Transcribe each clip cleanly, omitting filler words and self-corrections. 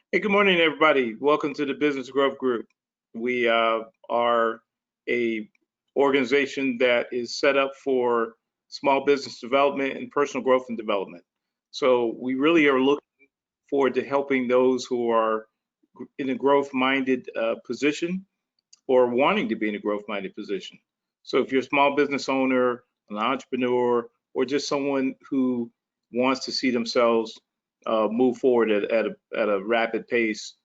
Hey, good morning, everybody. Welcome to the Business Growth Group. We are a organization that is set up for small business development and personal growth and development. So we really are looking forward to helping those who are in a growth-minded position or wanting to be in a growth-minded position. So if you're a small business owner, an entrepreneur, or just someone who wants to see themselves move forward at a rapid pace,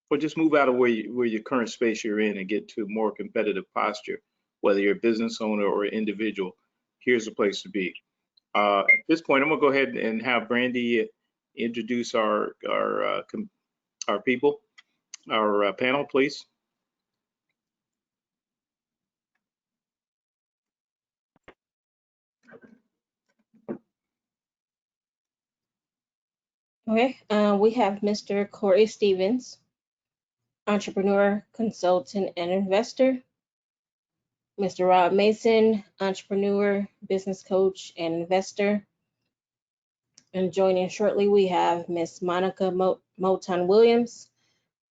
or just move out of where your current space you're in and get to a more competitive posture, whether you're a business owner or an individual, here's the place to be. At this point, I'm gonna go ahead and have Brandy introduce our people, our panel, please. Okay, we have Mr. Corey Stevens, entrepreneur, consultant, and investor. Mr. Rob Mason, entrepreneur, business coach, and investor. And joining shortly, we have Miss Monica Moton Williams,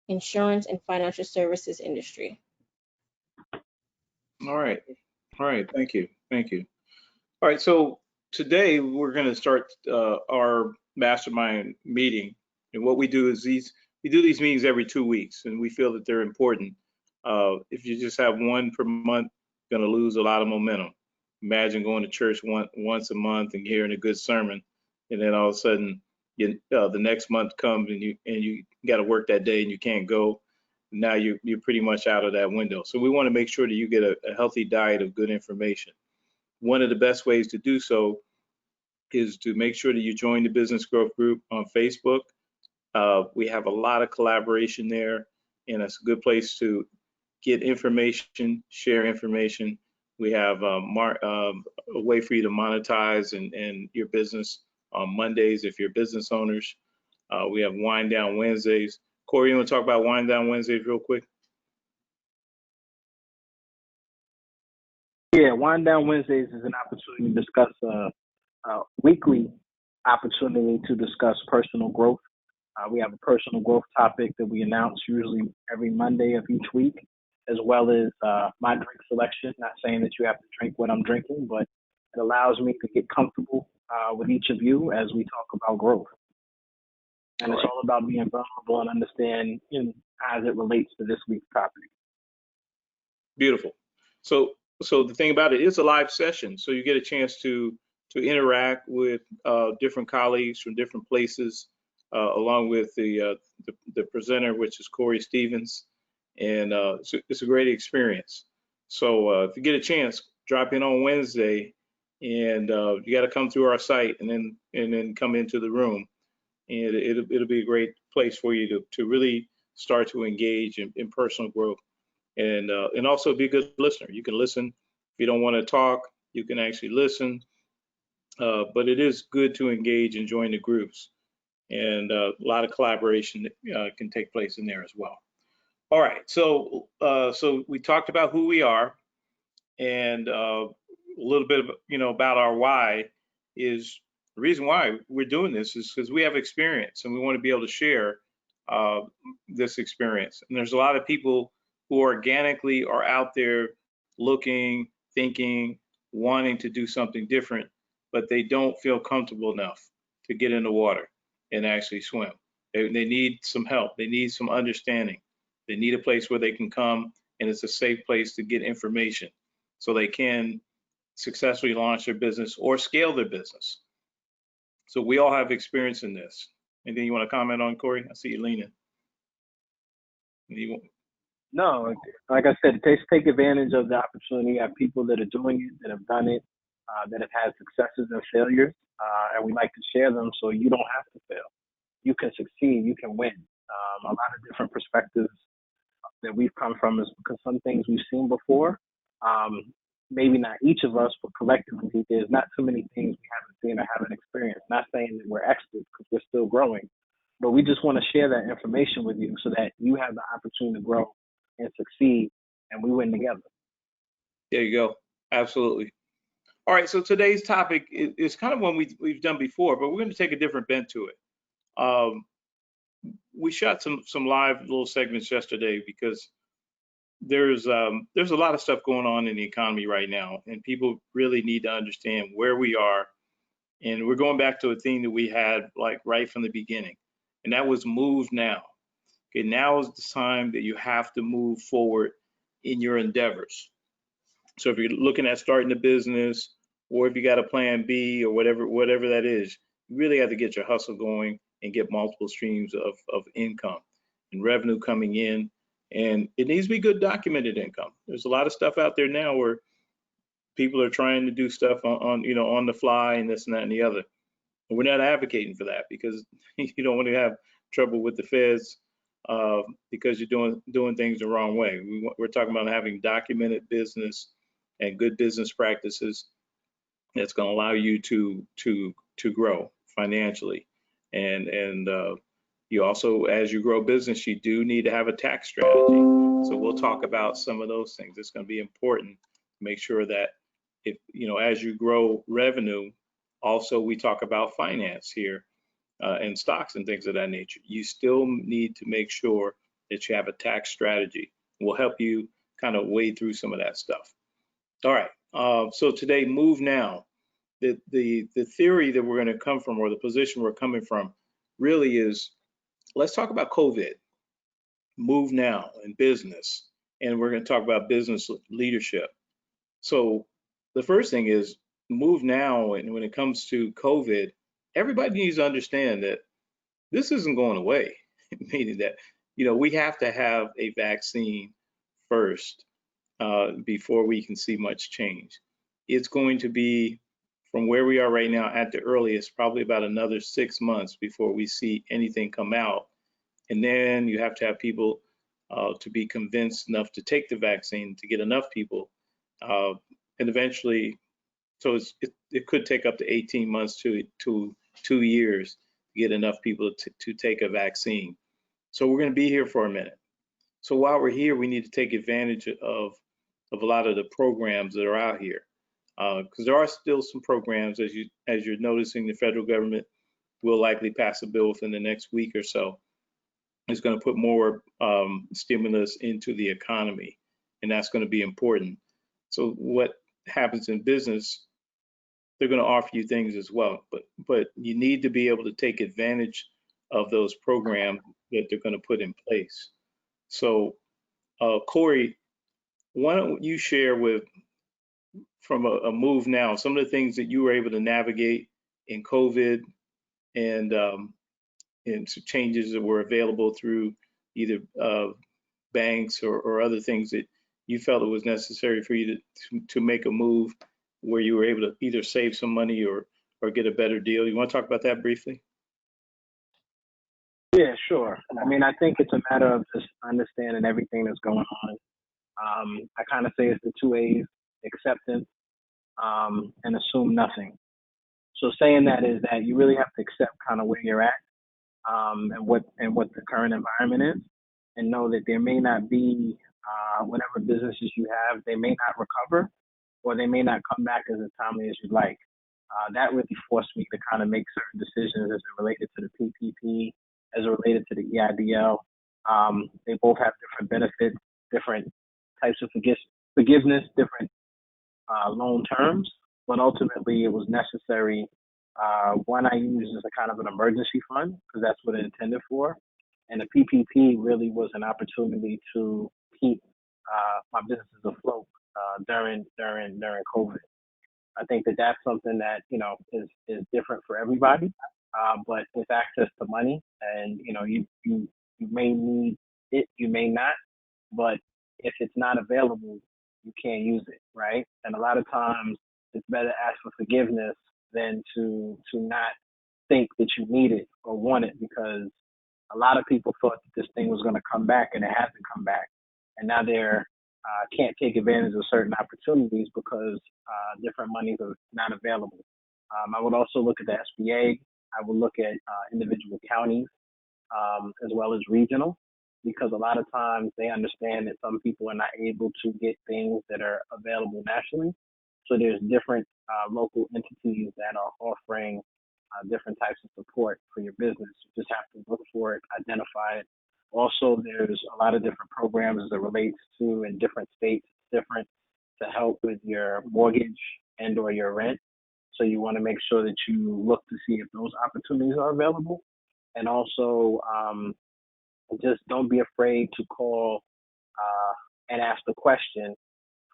insurance and financial services industry. All right. All right. Thank you. Thank you. All right. So today we're going to start our mastermind meeting. And what we do is we do these meetings every 2 weeks, and we feel that they're important. If you just have one per month, you're going to lose a lot of momentum. Imagine going to church once a month and hearing a good sermon, and then all of a sudden, the next month comes and you got to work that day and you can't go. Now you're pretty much out of that window. So we want to make sure that you get a healthy diet of good information. One of the best ways to do so is to make sure that you join the Business Growth Group on Facebook. We have a lot of collaboration there, and it's a good place to get information, share information. We have a way for you to monetize and your business on Mondays if you're business owners. We have Wind Down Wednesdays. Corey, you want to talk about Wind Down Wednesdays real quick? Yeah, Wind Down Wednesdays is an opportunity to discuss a weekly opportunity to discuss personal growth. We have a personal growth topic that we announce usually every Monday of each week, as well as my drink selection. Not saying that you have to drink what I'm drinking, but it allows me to get comfortable with each of you as we talk about growth. And it's all about being vulnerable and understand as it relates to this week's topic. Beautiful. So the thing about it is a live session, so you get a chance to interact with different colleagues from different places, along with the presenter, which is Corey Stevens, and it's a great experience. So if you get a chance, drop in on Wednesday, and you got to come through our site and then come into the room, and it'll be a great place for you to really start to engage in personal growth. And also be a good listener. You can listen. If you don't want to talk, you can actually listen. But it is good to engage and join the groups. And a lot of collaboration can take place in there as well. All right, so we talked about who we are, and a little bit of, about our why. Is the reason why we're doing this is because we have experience and we want to be able to share this experience. And there's a lot of people who organically are out there looking, thinking, wanting to do something different, but they don't feel comfortable enough to get in the water and actually swim. They need some help. They need some understanding. They need a place where they can come and it's a safe place to get information so they can successfully launch their business or scale their business. So we all have experience in this. Anything you want to comment on, Corey? I see you leaning. No, like I said, take advantage of the opportunity. You have people that are doing it, that have done it, that have had successes and failures, and we like to share them so you don't have to fail. You can succeed, you can win. A lot of different perspectives that we've come from is because some things we've seen before, maybe not each of us, but collectively, there's not too many things we haven't seen or haven't experienced. Not saying that we're experts because we're still growing, but we just want to share that information with you so that you have the opportunity to grow and succeed, and we win together. There you go. Absolutely. All right. So today's topic is kind of one we've done before, but we're going to take a different bent to it. we shot some live little segments yesterday because there's a lot of stuff going on in the economy right now, and people really need to understand where we are. And we're going back to a theme that we had like right from the beginning, and that was move now. Okay, now is the time that you have to move forward in your endeavors. So if you're looking at starting a business, or if you got a plan B or whatever that is, you really have to get your hustle going and get multiple streams of income and revenue coming in. And it needs to be good documented income. There's a lot of stuff out there now where people are trying to do stuff on the fly and this and that and the other. And we're not advocating for that because you don't want to have trouble with the feds because you're doing things the wrong way. We're talking about having documented business and good business practices that's going to allow you to grow financially. And you also, as you grow business, you do need to have a tax strategy. So we'll talk about some of those things. It's going to be important to make sure that if as you grow revenue, also we talk about finance here and stocks and things of that nature. You still need to make sure that you have a tax strategy. We'll help you kind of wade through some of that stuff. All right. So today, move now. The theory that we're going to come from, or the position we're coming from, really is, let's talk about COVID. Move now in business, and we're going to talk about business leadership. So the first thing is move now, and when it comes to COVID, everybody needs to understand that this isn't going away, meaning that we have to have a vaccine first before we can see much change. It's going to be, from where we are right now at the earliest, probably about another 6 months before we see anything come out. And then you have to have people to be convinced enough to take the vaccine, to get enough people, and eventually, so it could take up to 18 months to 2 years to get enough people to take a vaccine. So we're going to be here for a minute. So while we're here, we need to take advantage of a lot of the programs that are out here, because there are still some programs, as you're noticing, the federal government will likely pass a bill within the next week or so. It's going to put more stimulus into the economy, and that's going to be important. So what happens in business, they're going to offer you things as well, but you need to be able to take advantage of those programs that they're going to put in place. So Corey, why don't you share from a move now, some of the things that you were able to navigate in COVID, and some changes that were available through either banks or other things that you felt it was necessary for you to make a move where you were able to either save some money or get a better deal. You want to talk about that briefly? Yeah, sure. I mean, I think it's a matter of just understanding everything that's going on. I kind of say it's the two A's: acceptance and assume nothing. So saying that is that you really have to accept kind of where you're at and what the current environment is, and know that there may not be whatever businesses you have, they may not recover, or they may not come back as timely as you'd like. That really forced me to kind of make certain decisions as it related to the PPP, as it related to the EIDL. They both have different benefits, different types of forgiveness, different loan terms, but ultimately it was necessary. One I used as a kind of an emergency fund because that's what it intended for, and the PPP really was an opportunity to keep my businesses afloat during COVID. I think that that's something that is different for everybody, but with access to money, and you may need it, you may not, but if it's not available, you can't use it, right? And a lot of times it's better to ask for forgiveness than to not think that you need it or want it, because a lot of people thought that this thing was going to come back, and it hasn't come back, and now they're can't take advantage of certain opportunities because different monies are not available. I would also look at the SBA. I would look at individual counties as well as regional, because a lot of times they understand that some people are not able to get things that are available nationally. So there's different local entities that are offering different types of support for your business. You just have to look for it, identify it. Also, there's a lot of different programs as it relates to in different states, different to help with your mortgage and or your rent. So you want to make sure that you look to see if those opportunities are available. And also, just don't be afraid to call and ask the question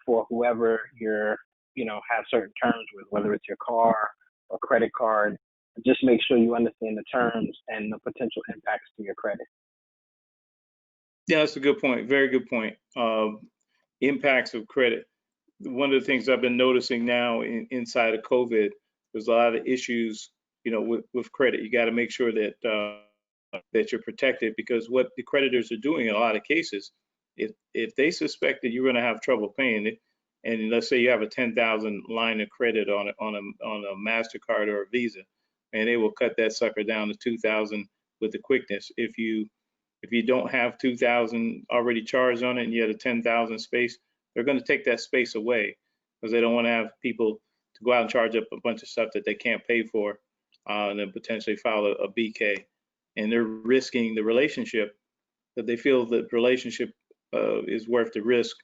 for whoever you're, have certain terms with, whether it's your car or credit card. Just make sure you understand the terms and the potential impacts to your credit. Yeah, that's a good point. Very good point. Impacts of credit. One of the things I've been noticing now inside of COVID, there's a lot of issues, with credit. You got to make sure that that you're protected, because what the creditors are doing in a lot of cases, if they suspect that you're going to have trouble paying it, and let's say you have a 10,000 line of credit on a MasterCard or a Visa, and they will cut that sucker down to 2,000 with the quickness. If you don't have 2,000 already charged on it and you have a 10,000 space, they're going to take that space away, because they don't want to have people to go out and charge up a bunch of stuff that they can't pay for, and then potentially file a BK. And they're risking the relationship, that they feel that relationship is worth the risk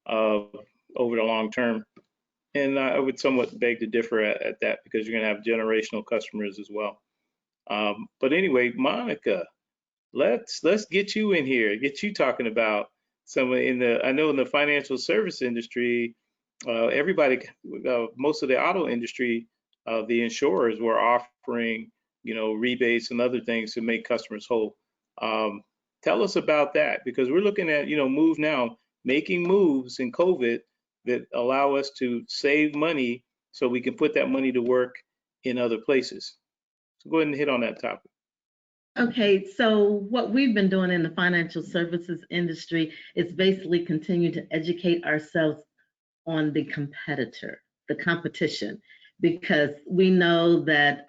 over the long term. And I would somewhat beg to differ at that, because you're going to have generational customers as well. But anyway, Monica, let's get you in here, get you talking about some I know in the financial service industry, everybody, most of the auto industry, the insurers were offering, rebates and other things to make customers whole. Tell us about that, because we're looking at, Move Now, making moves in COVID that allow us to save money so we can put that money to work in other places. So go ahead and hit on that topic. Okay, so what we've been doing in the financial services industry is basically continue to educate ourselves on the competition, because we know that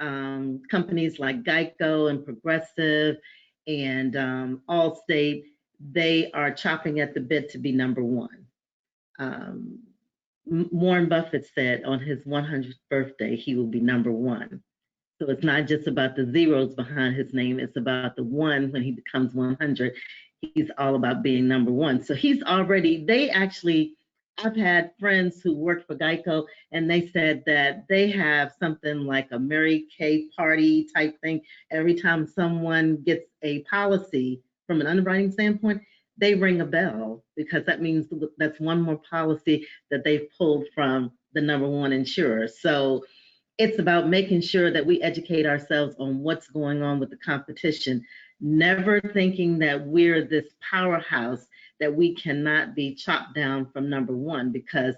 companies like Geico and Progressive and Allstate, they are chopping at the bit to be number one. Warren Buffett said on his 100th birthday, he will be number one. So it's not just about the zeros behind his name, it's about the one when he becomes 100. He's all about being number one. So I've had friends who work for Geico, and they said that they have something like a Mary Kay party type thing. Every time someone gets a policy from an underwriting standpoint, they ring a bell, because that means that's one more policy that they've pulled from the number one insurer. So it's about making sure that we educate ourselves on what's going on with the competition, never thinking that we're this powerhouse that we cannot be chopped down from number one, because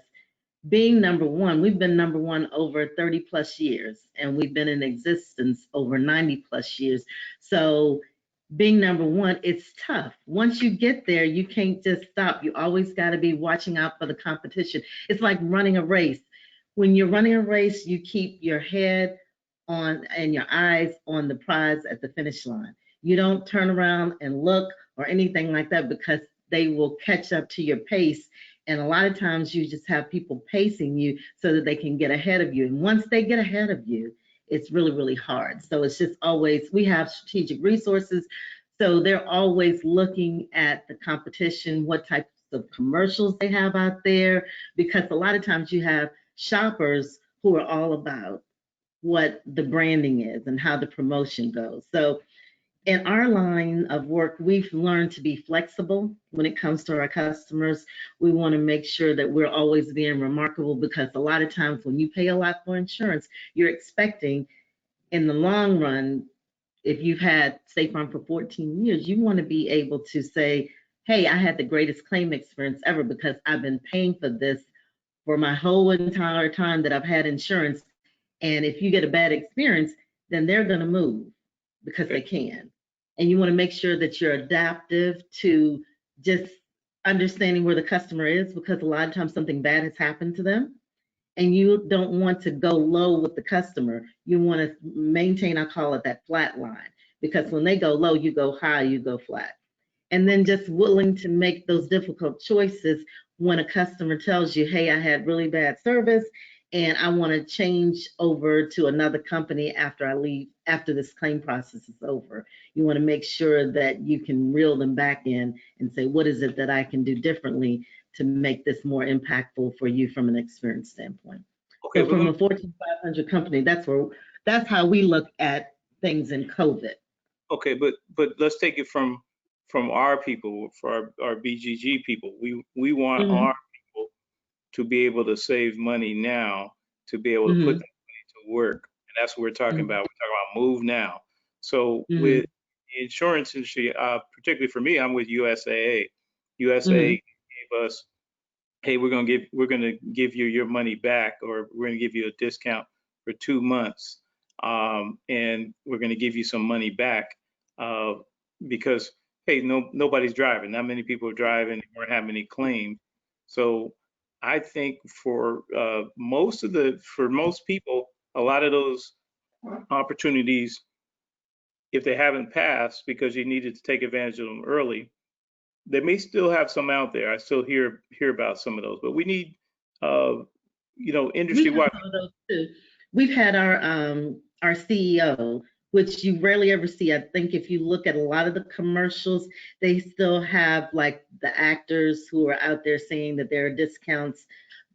being number one, we've been number one over 30 plus years, and we've been in existence over 90 plus years. So being number one, it's tough. Once you get there, you can't just stop. You always got to be watching out for the competition. It's like running a race. When you're running a race, you keep your head on and your eyes on the prize at the finish line. You don't turn around and look or anything like that, because they will catch up to your pace. And a lot of times you just have people pacing you so that they can get ahead of you. And once they get ahead of you, it's really, really hard. So it's just always, we have strategic resources. So they're always looking at the competition, what types of commercials they have out there, because a lot of times you have shoppers who are all about what the branding is and how the promotion goes. So in our line of work, we've learned to be flexible when it comes to our customers. We want to make sure that we're always being remarkable, because a lot of times when you pay a lot for insurance, you're expecting in the long run, if you've had State Farm for 14 years, you want to be able to say, hey, I had the greatest claim experience ever because I've been paying for this for my whole entire time that I've had insurance. And if you get a bad experience, then they're going to move because they can. And you want to make sure that you're adaptive to just understanding where the customer is, because a lot of times something bad has happened to them and you don't want to go low with the customer. You want to maintain, I call it that flat line, because when they go low, you go high, you go flat. And then just willing to make those difficult choices when a customer tells you, hey, I had really bad service and I want to change over to another company after I leave, after this claim process is over. You want to make sure that you can reel them back in and say, what is it that I can do differently to make this more impactful for you from an experience standpoint? Okay, So from a Fortune 500 company, that's how we look at things in COVID. okay, but let's take it from our people, for our BGG people. We want Mm-hmm. our people to be able to save money now, to be able to put Mm-hmm. that money to work. And that's what we're talking Mm-hmm. about. We're talking about move now. So Mm-hmm. with the insurance industry, particularly for me, I'm with USAA. Mm-hmm. USAA gave us, hey, we're gonna give you your money back, or we're gonna give you a discount for 2 months, and we're gonna give you some money back, uh, because hey, nobody's driving, not many people are driving, we don't have many claims. So I think for most people, a lot of those opportunities, if they haven't passed because you needed to take advantage of them early, they may still have some out there. I still hear about some of those, but we need, uh, industry We have wide. some of those too. We've had our CEO, which you rarely ever see. I think if you look at a lot of the commercials, they still have like the actors who are out there saying that there are discounts.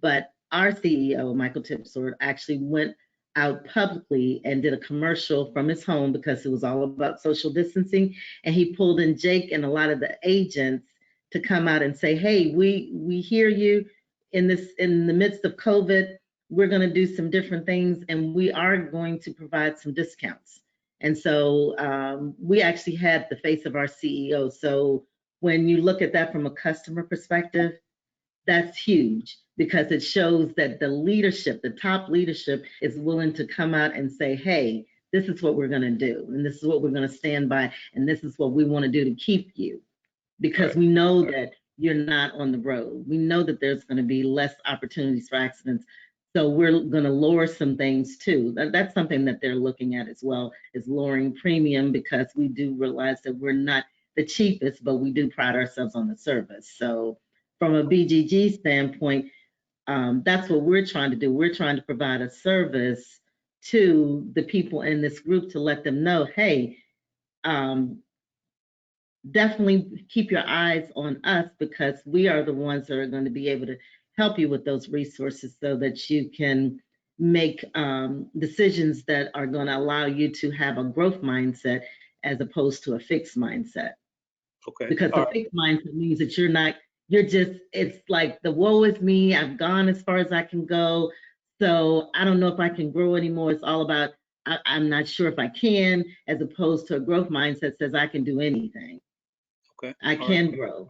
But our CEO, Michael Tipsworth, actually went out publicly and did a commercial from his home because it was all about social distancing. And he pulled in Jake and a lot of the agents to come out and say, hey, we hear you in the midst of COVID. We're going to do some different things, and we are going to provide some discounts. And so we actually had the face of our CEO. So when you look at that from a customer perspective, that's huge because it shows that the leadership, the top leadership, is willing to come out and say, hey, this is what we're going to do, and this is what we're going to stand by, and this is what we want to do to keep you, because Right. we know that you're not on the road. We know that there's going to be less opportunities for accidents. So we're going to lower some things too. That's something that they're looking at as well, is lowering premium, because we do realize that we're not the cheapest, but we do pride ourselves on the service. So from a BGG standpoint, that's what we're trying to do. We're trying to provide a service to the people in this group to let them know, hey, um, definitely keep your eyes on us, because we are the ones that are going to be able to help you with those resources so that you can make decisions that are going to allow you to have a growth mindset as opposed to a fixed mindset. Okay. Because All the right. fixed mindset means that you're just, it's like the woe is me, I've gone as far as I can go. So I don't know if I can grow anymore. It's all about, I'm not sure if I can, as opposed to a growth mindset says I can do anything. Okay. I All right. can grow.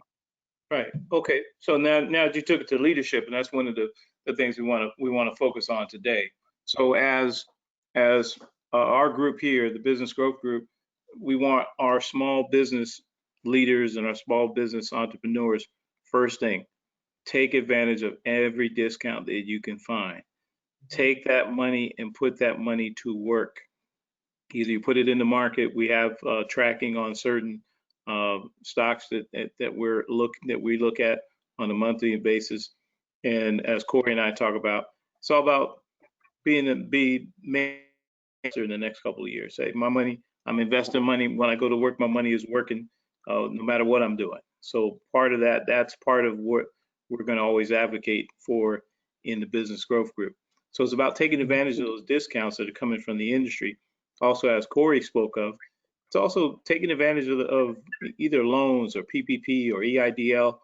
Right. Okay. So now you took it to leadership, and that's one of the things we want to focus on today. So as our group here, the Business Growth Group, we want our small business leaders and our small business entrepreneurs, first thing, take advantage of every discount that you can find. Take that money and put that money to work. Either you put it in the market. We have tracking on certain stocks that we look at on a monthly basis. And as Corey and I talk about, it's all about be master in the next couple of years. Say, my money, I'm investing money. When I go to work, my money is working, no matter what I'm doing. So part of that's part of what we're going to always advocate for in the Business Growth Group. So it's about taking advantage of those discounts that are coming from the industry. Also, as Corey spoke of, it's also taking advantage of either loans or PPP or EIDL,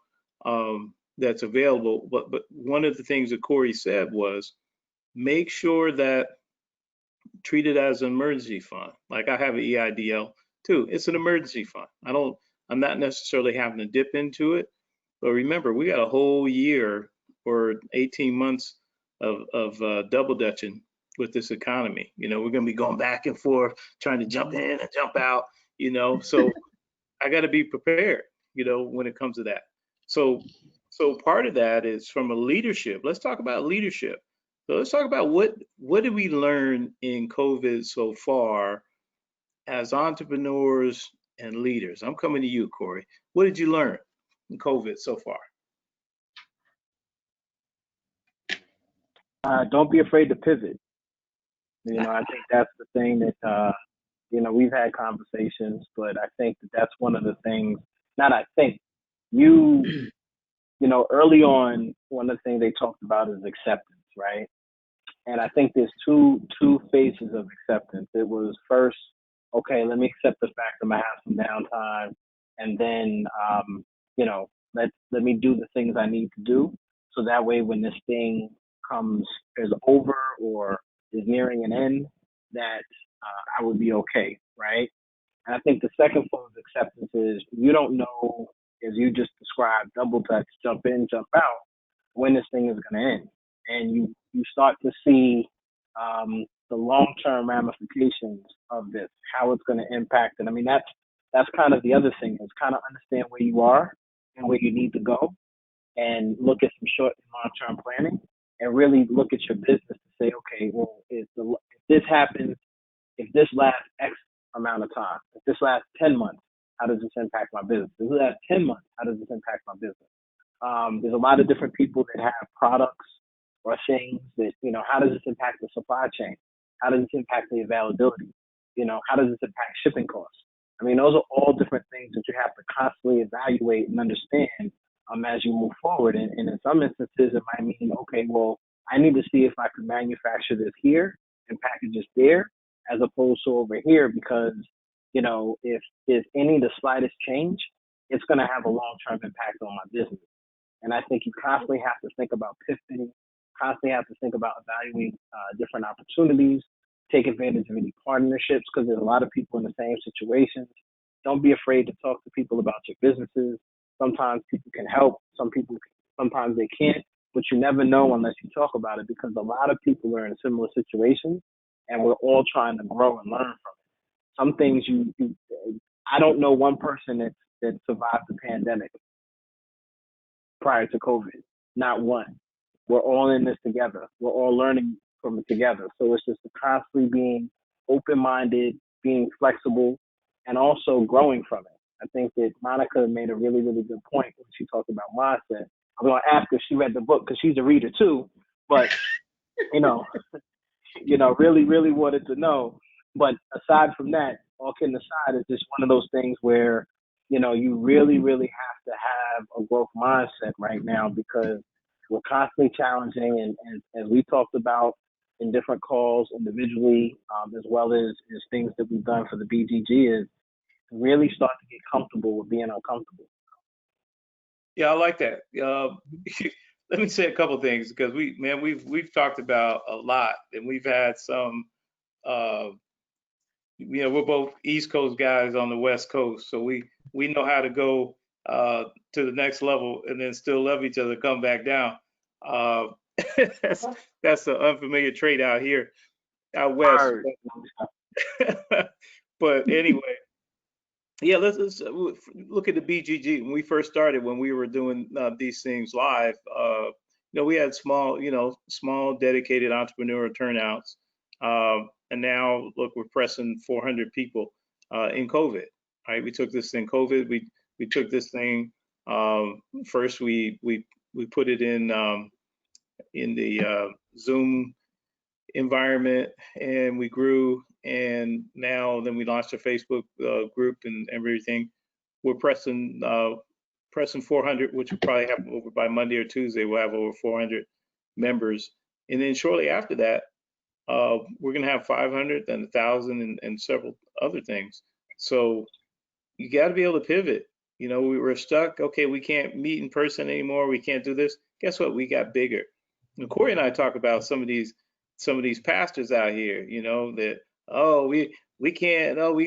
that's available. But one of the things that Corey said was, make sure that treat it as an emergency fund. Like I have an EIDL too. It's an emergency fund. I'm not necessarily having to dip into it, but remember, we got a whole year or 18 months of double dutching with this economy. We're going to be going back and forth, trying to jump in and jump out, so I got to be prepared, when it comes to that. So part of that is from a leadership. Let's talk about leadership. So let's talk about what did we learn in COVID so far as entrepreneurs and leaders. I'm coming to you, Corey. What did you learn in COVID so far? Don't be afraid to pivot. I think that's the thing that, we've had conversations, but I think that that's one of the things, not I think, you, early on, one of the things they talked about is acceptance, right? And I think there's two phases of acceptance. It was first, okay, let me accept the fact that I have some downtime, and then let me do the things I need to do, so that way when this thing is over or is nearing an end, that I would be okay, right? And I think the second form of acceptance is you don't know, as you just described, double touch, jump in, jump out, when this thing is going to end. And you start to see the long-term ramifications of this, how it's going to impact it. I mean, that's kind of the other thing, is kind of understand where you are and where you need to go, and look at some short and long-term planning, and really look at your business to say, okay, well, if this happens, if this lasts X amount of time, if this lasts 10 months, how does this impact my business? If this lasts 10 months, how does this impact my business? There's a lot of different people that have products or things that, how does this impact the supply chain? How does this impact the availability? How does this impact shipping costs? I mean, those are all different things that you have to constantly evaluate and understand as you move forward. And in some instances, it might mean, okay, well, I need to see if I can manufacture this here and package this there, as opposed to over here, because, if there's the slightest change, it's going to have a long-term impact on my business. And I think you constantly have to think about pivoting, constantly have to think about evaluating different opportunities, take advantage of any partnerships, because there's a lot of people in the same situations. Don't be afraid to talk to people about your businesses. Sometimes people can help, sometimes they can't, but you never know unless you talk about it, because a lot of people are in similar situations, and we're all trying to grow and learn from it. Some things I don't know one person that survived the pandemic prior to COVID. Not one. We're all in this together. We're all learning from it together. So it's just constantly being open-minded, being flexible, and also growing from it. I think that Monica made a really, really good point when she talked about mindset. I'm going to ask her if she read the book, because she's a reader too, but, really, really wanted to know. But aside from that, all kidding aside, it's just one of those things where, you really, really have to have a growth mindset right now, because we're constantly challenging. And as we talked about in different calls individually, as well as things that we've done for the BGG, is really start to get comfortable with being uncomfortable. Yeah, I like that. Let me say a couple things, because we've talked about a lot, and we've had some. We're both East Coast guys on the West Coast, so we know how to go to the next level and then still love each other, come back down. Uh, that's an unfamiliar trait out here, out west. But anyway, yeah, let's look at the BGG. When we first started, when we were doing these things live, we had small dedicated entrepreneur turnouts. And now look, we're pressing 400 people in COVID. Right? We took this thing COVID. We took this thing first. We put it in the Zoom environment, and we grew. And now then we launched a Facebook group and everything. We're pressing 400, which will probably happen over by Monday or Tuesday. We'll have over 400 members, and then shortly after that, we're going to have 500 and 1,000 and several other things. So you got to be able to pivot. We were stuck. Okay, we can't meet in person anymore. We can't do this. Guess what? We got bigger. And Corey and I talk about some of these pastors out here. That we can't. Oh, we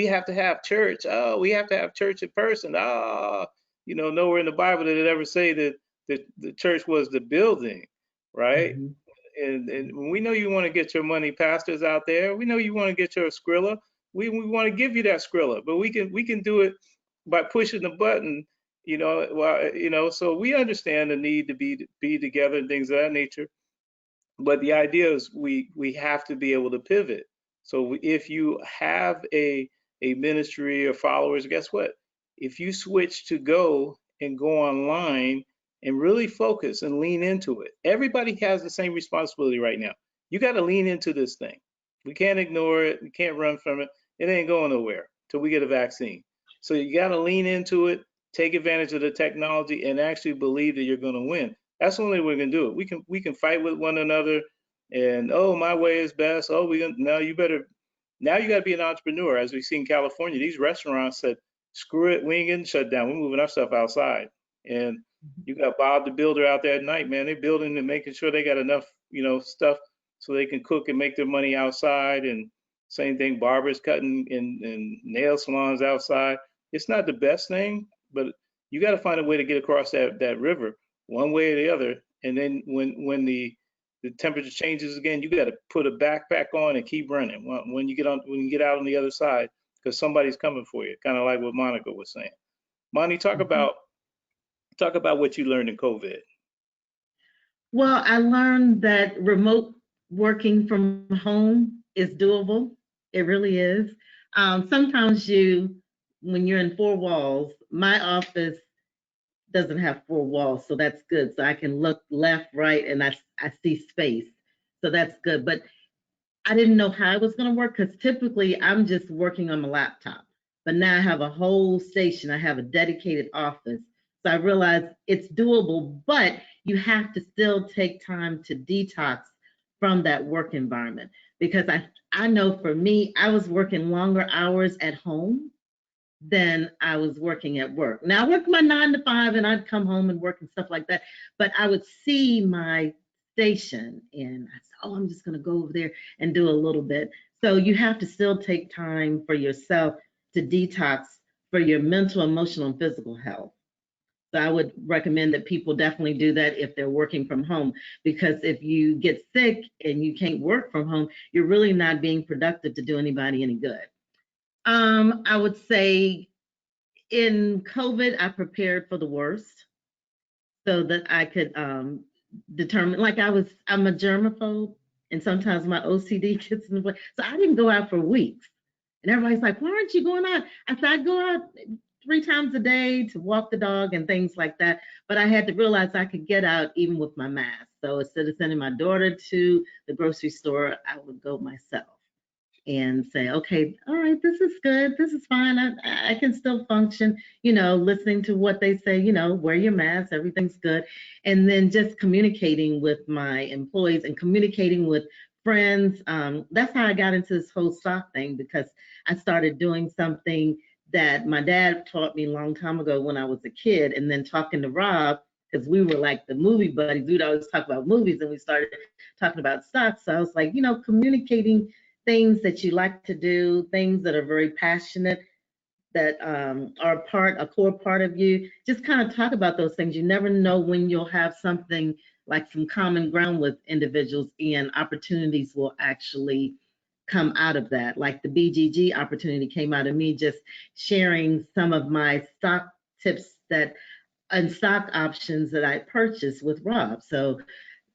have to have church. Oh, we have to have church in person. Nowhere in the Bible did it ever say that the church was the building, right? Mm-hmm. And we know you want to get your money, pastors out there. We know you want to get your Skrilla. We want to give you that Skrilla, but we can do it by pushing the button. So we understand the need to be together and things of that nature. But the idea is we have to be able to pivot. So if you have a ministry or followers, guess what? If you switch to go online and really focus and lean into it. Everybody has the same responsibility right now. You got to lean into this thing. We can't ignore it. We can't run from it. It ain't going nowhere till we get a vaccine. So you got to lean into it, take advantage of the technology, and actually believe that you're going to win. That's the only way we're going to do it. We can fight with one another, and oh, my way is best. Oh, now you got to be an entrepreneur. As we see in California, these restaurants said, screw it, we ain't getting shut down. We're moving our stuff outside. And you got Bob the Builder out there at night, man. They're building and making sure they got enough, stuff so they can cook and make their money outside. And same thing, barbers cutting and nail salons outside. It's not the best thing, but you got to find a way to get across that river one way or the other. And then when the temperature changes again, you got to put a backpack on and keep running when you get out on the other side, because somebody's coming for you. Kind of like what Monica was saying. Monty, talk about what you learned in COVID. Well, I learned that remote working from home is doable. It really is. Sometimes when you're in four walls, my office doesn't have four walls, so that's good. So I can look left, right, and I see space. So that's good. But I didn't know how it was going to work, because typically I'm just working on my laptop. But now I have a whole station. I have a dedicated office. So I realized it's doable, but you have to still take time to detox from that work environment. Because I know for me, I was working longer hours at home than I was working at work. Now I worked my 9 to 5 and I'd come home and work and stuff like that. But I would see my station and I said, oh, I'm just going to go over there and do a little bit. So you have to still take time for yourself to detox for your mental, emotional, and physical health. So I would recommend that people definitely do that if they're working from home, because if you get sick and you can't work from home, you're really not being productive to do anybody any good. I would say in COVID, I prepared for the worst so that I could determine, like I'm a germaphobe, and sometimes my OCD gets in the way. So I didn't go out for weeks. And everybody's like, why aren't you going out? I said, I go out 3 times a day to walk the dog and things like that. But I had to realize I could get out even with my mask. So instead of sending my daughter to the grocery store, I would go myself and say, okay, all right, this is good. This is fine. I can still function, listening to what they say, wear your mask, everything's good. And then just communicating with my employees and communicating with friends. That's how I got into this whole stock thing, because I started doing something that my dad taught me a long time ago when I was a kid, and then talking to Rob, because we were like the movie buddies. We'd always talk about movies, and we started talking about stocks. So I was like, communicating things that you like to do, things that are very passionate, that are a core part of you. Just kind of talk about those things. You never know when you'll have something like some common ground with individuals, and opportunities will actually come out of that. Like the BGG opportunity came out of me just sharing some of my stock tips and stock options that I purchased with Rob. So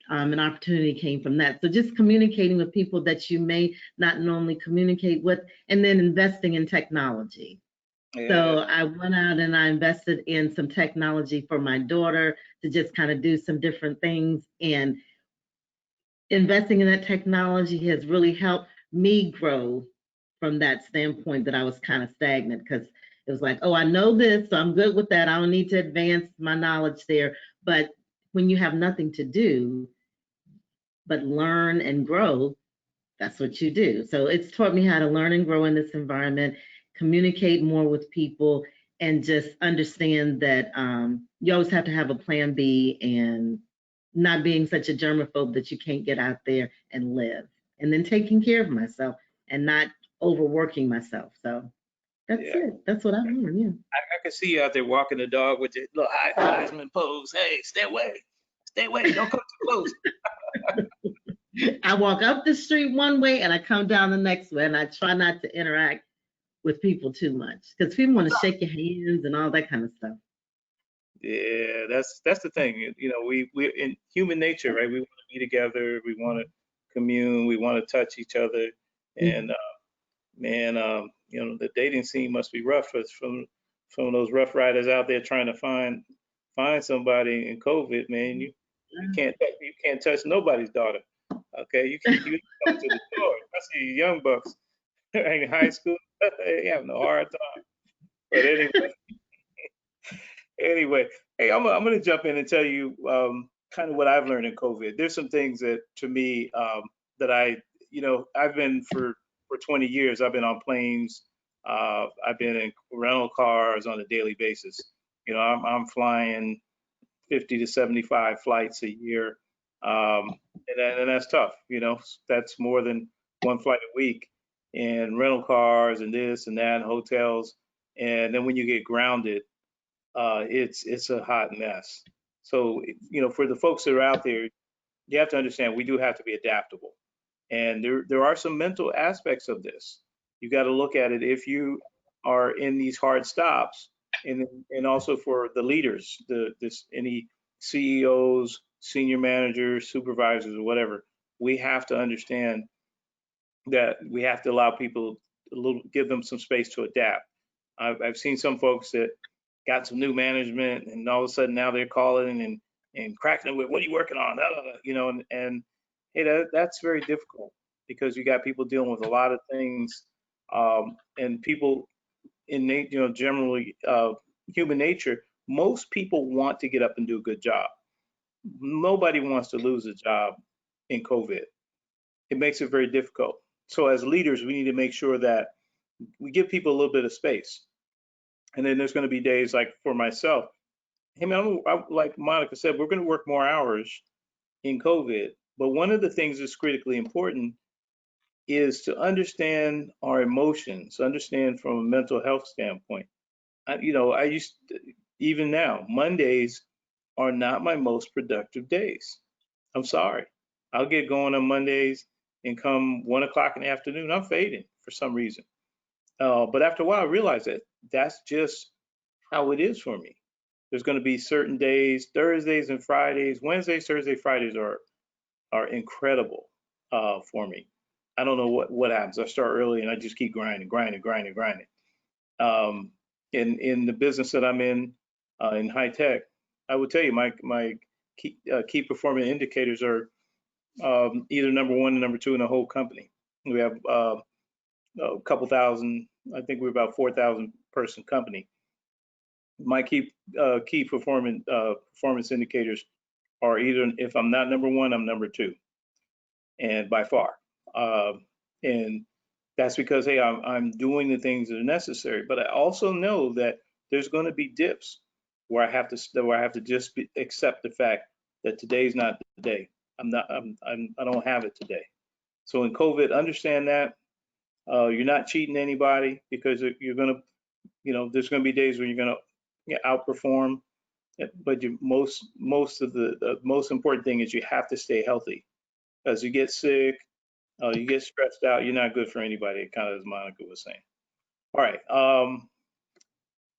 an opportunity came from that. So just communicating with people that you may not normally communicate with, and then investing in technology. Yeah. So I went out and I invested in some technology for my daughter to just kind of do some different things. And investing in that technology has really helped me grow from that standpoint, that I was kind of stagnant, because it was like, oh, I know this, so I'm good with that. I don't need to advance my knowledge there. But when you have nothing to do but learn and grow, that's what you do. So it's taught me how to learn and grow in this environment, communicate more with people, and just understand that you always have to have a plan B, and not being such a germaphobe that you can't get out there and live. And then taking care of myself and not overworking myself. So that's it. That's what I learned. Yeah. I can see you out there walking the dog with your little Heisman pose. Hey, stay away. Stay away. Don't come too close. I walk up the street one way and I come down the next way, and I try not to interact with people too much, because people want to shake your hands and all that kind of stuff. Yeah, that's the thing. We in human nature, right? We want to be together. We want to commune. We want to touch each other. And man, the dating scene must be rough from those rough riders out there trying to find find somebody in COVID, man, you can't touch nobody's daughter. Okay, you come to the door. I see you young bucks in high school, they having a hard time. But anyway, hey, I'm gonna jump in and tell you kind of what I've learned in COVID. There's some things that to me that I've been for 20 years. I've been on planes. I've been in rental cars on a daily basis. I'm flying 50 to 75 flights a year, and that's tough. That's more than one flight a week, and rental cars and this and that, and hotels. And then when you get grounded, it's a hot mess. So, for the folks that are out there, you have to understand we do have to be adaptable. And there are some mental aspects of this. You got to look at it if you are in these hard stops, and also for the leaders, any CEOs, senior managers, supervisors, or whatever. We have to understand that we have to allow people give them some space to adapt. I've seen some folks that got some new management, and all of a sudden now they're calling and cracking it with, "What are you working on?" And hey, that's very difficult because you got people dealing with a lot of things, and people generally human nature. Most people want to get up and do a good job. Nobody wants to lose a job in COVID. It makes it very difficult. So as leaders, we need to make sure that we give people a little bit of space. And then there's going to be days like for myself, hey man, like Monica said, we're going to work more hours in COVID. But one of the things that's critically important is to understand our emotions, understand from a mental health standpoint. I used to, even now, Mondays are not my most productive days. I'm sorry. I'll get going on Mondays and come 1 o'clock in the afternoon, I'm fading for some reason. But after a while, I realized that that's just how it is for me. There's going to be certain days, Thursdays and Fridays, Wednesdays, Thursdays, Fridays are incredible for me. I don't know what happens. I start early and I just keep grinding, grinding, grinding, grinding. In the business that I'm in high tech, I would tell you my key performance indicators are either number one and number two in the whole company. We have a couple thousand. I think we're about 4,000 person company. My key performance indicators are either, if I'm not number one, I'm number two, and by far. And that's because, hey, I'm doing the things that are necessary. But I also know that there's going to be dips where I have to just accept the fact that today's not the day. I don't have it today. So in COVID, understand that you're not cheating anybody, because you're going to, there's going to be days when you're going to outperform. But most of the most important thing is you have to stay healthy. As you get sick, you get stressed out, you're not good for anybody, kind of as Monica was saying. All right.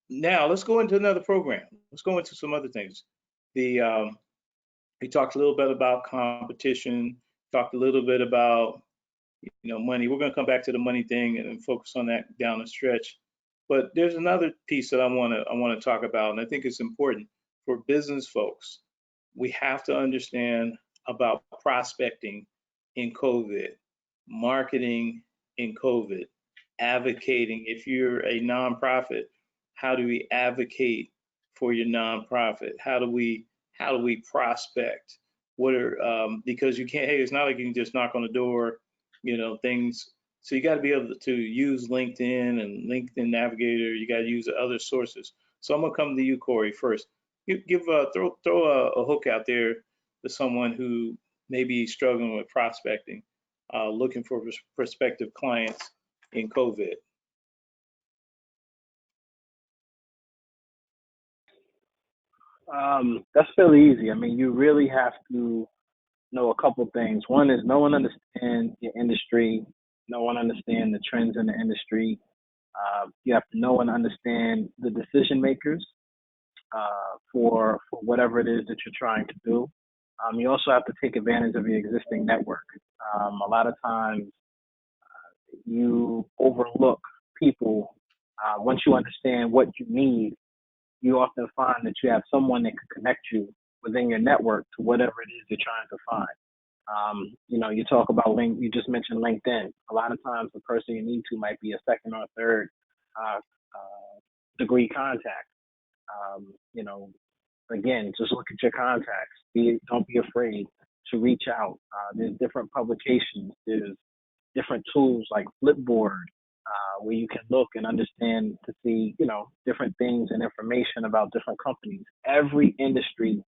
Now let's go into another program. Let's go into some other things. We talked a little bit about competition, talked a little bit about money. We're going to come back to the money thing and focus on that down the stretch. But there's another piece that I want to talk about, and I think it's important for business folks. We have to understand about prospecting in COVID, marketing in COVID, advocating. If you're a nonprofit, how do we advocate for your nonprofit? How do we prospect? What are because you can't. Hey, it's not like you can just knock on the door. Things. So you got to be able to use LinkedIn and LinkedIn Navigator. You got to use other sources. So I'm gonna come to you, Corey, first. Throw a hook out there to someone who may be struggling with prospecting, looking for prospective clients in COVID. That's fairly easy. I mean, you really have to know a couple things. One is no one understands your industry. No one understands the trends in the industry. You have to know and understand the decision makers for whatever it is that you're trying to do. You also have to take advantage of your existing network. A lot of times you overlook people. Once you understand what you need, you often find that you have someone that can connect you within your network to whatever it is you're trying to find. You talk about you just mentioned LinkedIn. A lot of times the person you need to might be a second or third degree contact. Again, just look at your contacts. Don't be afraid to reach out. There's different publications. There's different tools like Flipboard, where you can look and understand to see, different things and information about different companies. Every industry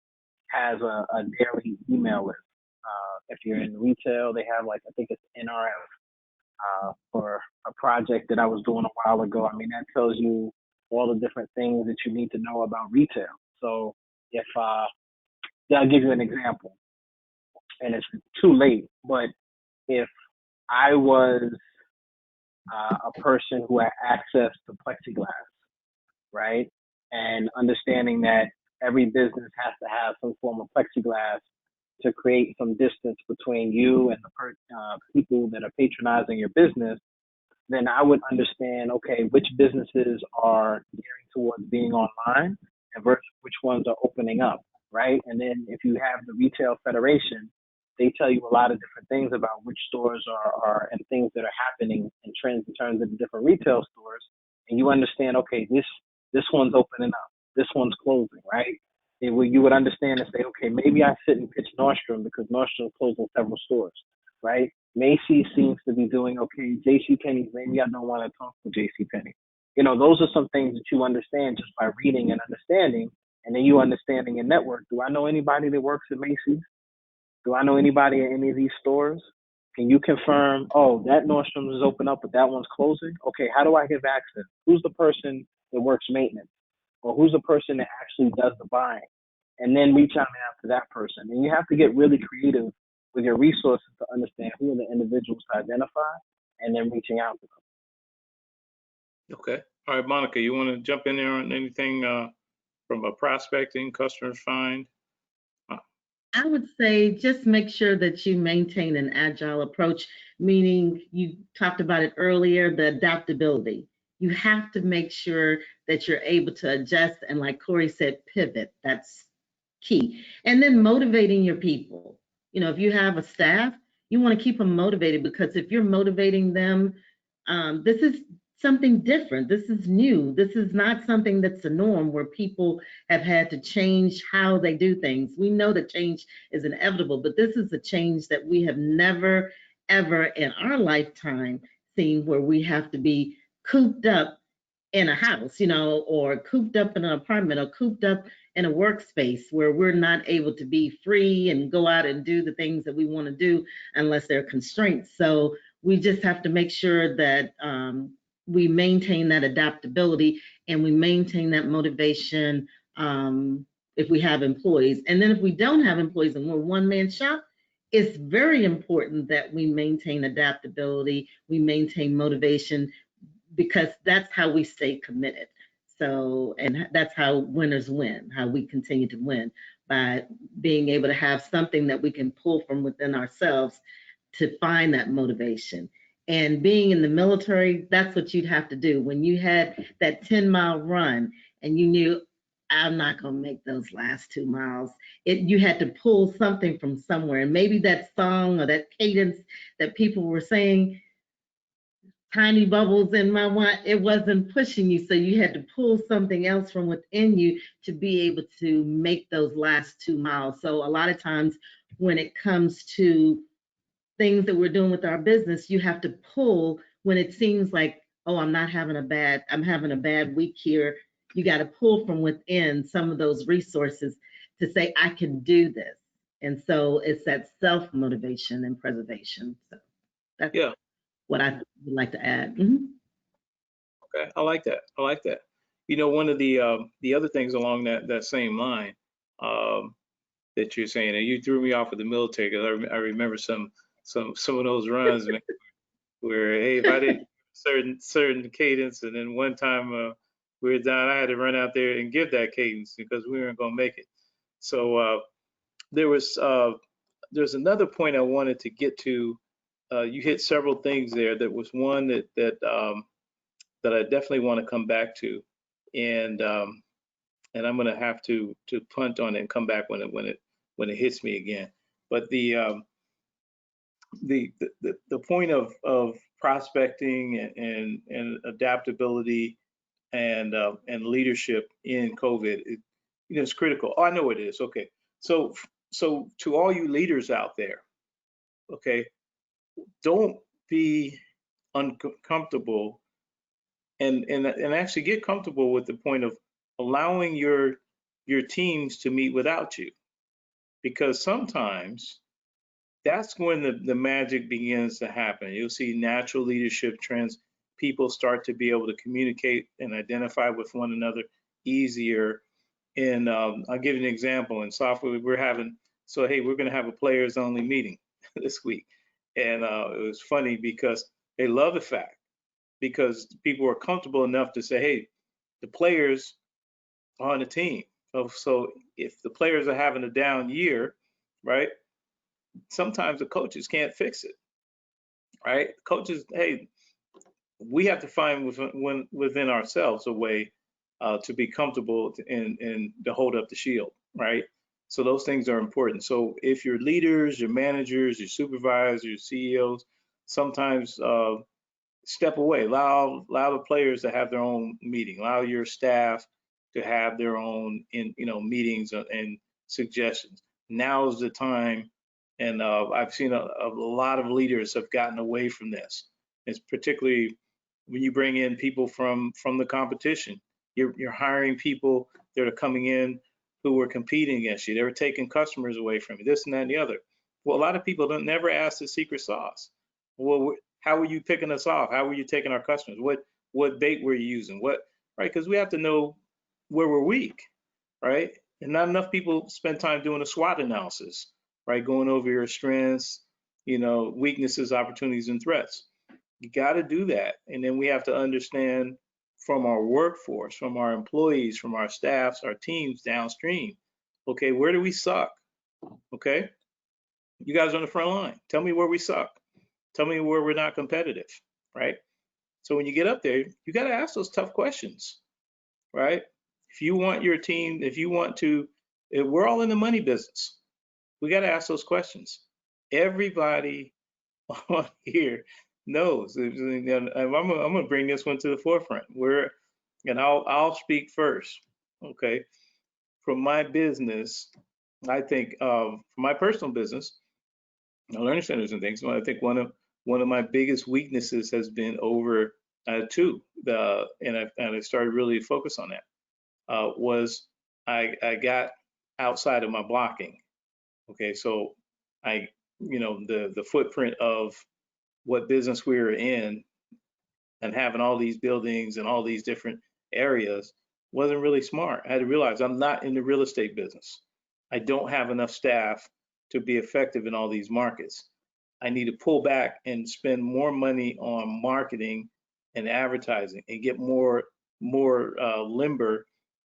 has a daily email list. If you're in retail, they have I think it's NRF for a project that I was doing a while ago. I mean, that tells you all the different things that you need to know about retail. So if I'll give you an example, and it's too late, but if I was a person who had access to plexiglass, right, and understanding that every business has to have some form of plexiglass to create some distance between you and the people that are patronizing your business, then I would understand, okay, which businesses are gearing towards being online and versus which ones are opening up, right? And then if you have the retail federation, they tell you a lot of different things about which stores are and things that are happening and trends in terms of the different retail stores. And you understand, okay, this one's opening up, this one's closing, right? You would understand and say, okay, maybe I shouldn't pitch Nordstrom because Nordstrom's closing several stores, right? Macy's seems to be doing okay. JCPenney, maybe I don't want to talk to JCPenney. Those are some things that you understand just by reading and understanding, and then you understanding your network. Do I know anybody that works at Macy's? Do I know anybody at any of these stores? Can you confirm, oh, that Nordstrom is open up, but that one's closing? Okay, how do I give access? Who's the person that works maintenance? Or who's the person that actually does the buying? And then reach out to that person. And you have to get really creative with your resources to understand who are the individuals to identify and then reaching out to them. Okay. All right, Monica, you want to jump in there on anything from a prospecting, customers find? I would say just make sure that you maintain an agile approach, meaning you talked about it earlier, the adaptability. You have to make sure that you're able to adjust and, like Corey said, pivot. That's key. And then motivating your people. If you have a staff, you want to keep them motivated, because if you're motivating them, this is something different. This is new. This is not something that's the norm where people have had to change how they do things. We know that change is inevitable, but this is a change that we have never, ever in our lifetime seen, where we have to be cooped up in a house, or cooped up in an apartment, or cooped up in a workspace where we're not able to be free and go out and do the things that we want to do unless there are constraints. So we just have to make sure that we maintain that adaptability and we maintain that motivation if we have employees. And then if we don't have employees and we're one-man shop, it's very important that we maintain adaptability, we maintain motivation, because that's how we stay committed. So, and that's how winners win, how we continue to win, by being able to have something that we can pull from within ourselves to find that motivation. And being in the military, that's what you'd have to do. When you had that 10-mile run and you knew, I'm not going to make those last 2 miles, you had to pull something from somewhere. And maybe that song or that cadence that people were saying, tiny bubbles in my wine, it wasn't pushing you. So you had to pull something else from within you to be able to make those last 2 miles. So a lot of times when it comes to things that we're doing with our business, you have to pull when it seems like, oh, I'm having a bad week here. You got to pull from within some of those resources to say, I can do this. And so it's that self-motivation and preservation. So that's what I would like to add. Mm-hmm. Okay, I like that. I like that. One of the other things along that same line that you're saying, and you threw me off with the military, because I remember some of those runs where, hey, if I didn't certain cadence, and then one time we were down, I had to run out there and give that cadence because we weren't going to make it. So there's another point I wanted to get to. You hit several things there. That was one that I definitely want to come back to, and and I'm going to have to punt on it and come back when it hits me again. But the point of prospecting and adaptability and leadership in COVID, it's critical. Oh, I know it is. Okay, so to all you leaders out there, okay, don't be uncomfortable and actually get comfortable with the point of allowing your teams to meet without you, because sometimes that's when the magic begins to happen. You'll see natural leadership trends. People start to be able to communicate and identify with one another easier. And I'll give you an example. In software, hey, we're going to have a players only meeting this week. And it was funny because they love the fact, because people are comfortable enough to say, hey, the players are on the team. So if the players are having a down year, right, sometimes the coaches can't fix it, right? Coaches, hey, we have to find within ourselves a way to be comfortable and to hold up the shield, right? So those things are important. So if your leaders, your managers, your supervisors, your CEOs, sometimes step away. Allow the players to have their own meeting. Allow your staff to have their own meetings and suggestions. Now is the time, and I've seen a lot of leaders have gotten away from this. It's particularly when you bring in people from the competition. You're hiring people that are coming in who were competing against you. They were taking customers away from you. This and that and the other. Well, a lot of people don't never ask the secret sauce. Well, how were you picking us off? How were you taking our customers? What bait were you using? Right? Because we have to know where we're weak, right? And not enough people spend time doing a SWOT analysis, right? Going over your strengths, weaknesses, opportunities, and threats. You got to do that. And then we have to understand from our workforce, from our employees, from our staffs, our teams downstream. Okay, where do we suck? Okay, you guys on the front line, tell me where we suck. Tell me where we're not competitive, right? So when you get up there, you got to ask those tough questions, right? If you want your team, if we're all in the money business. We got to ask those questions. Everybody on here knows. I'm going to bring this one to the forefront. And I'll speak first, okay? From my business, I think from my personal business, learning centers and things. I think one of my biggest weaknesses has been over two. And I started really to focus on that. Was I got outside of my blocking. Okay, so the footprint of what business we were in and having all these buildings and all these different areas wasn't really smart. I had to realize I'm not in the real estate business. I don't have enough staff to be effective in all these markets. I need to pull back and spend more money on marketing and advertising and get more limber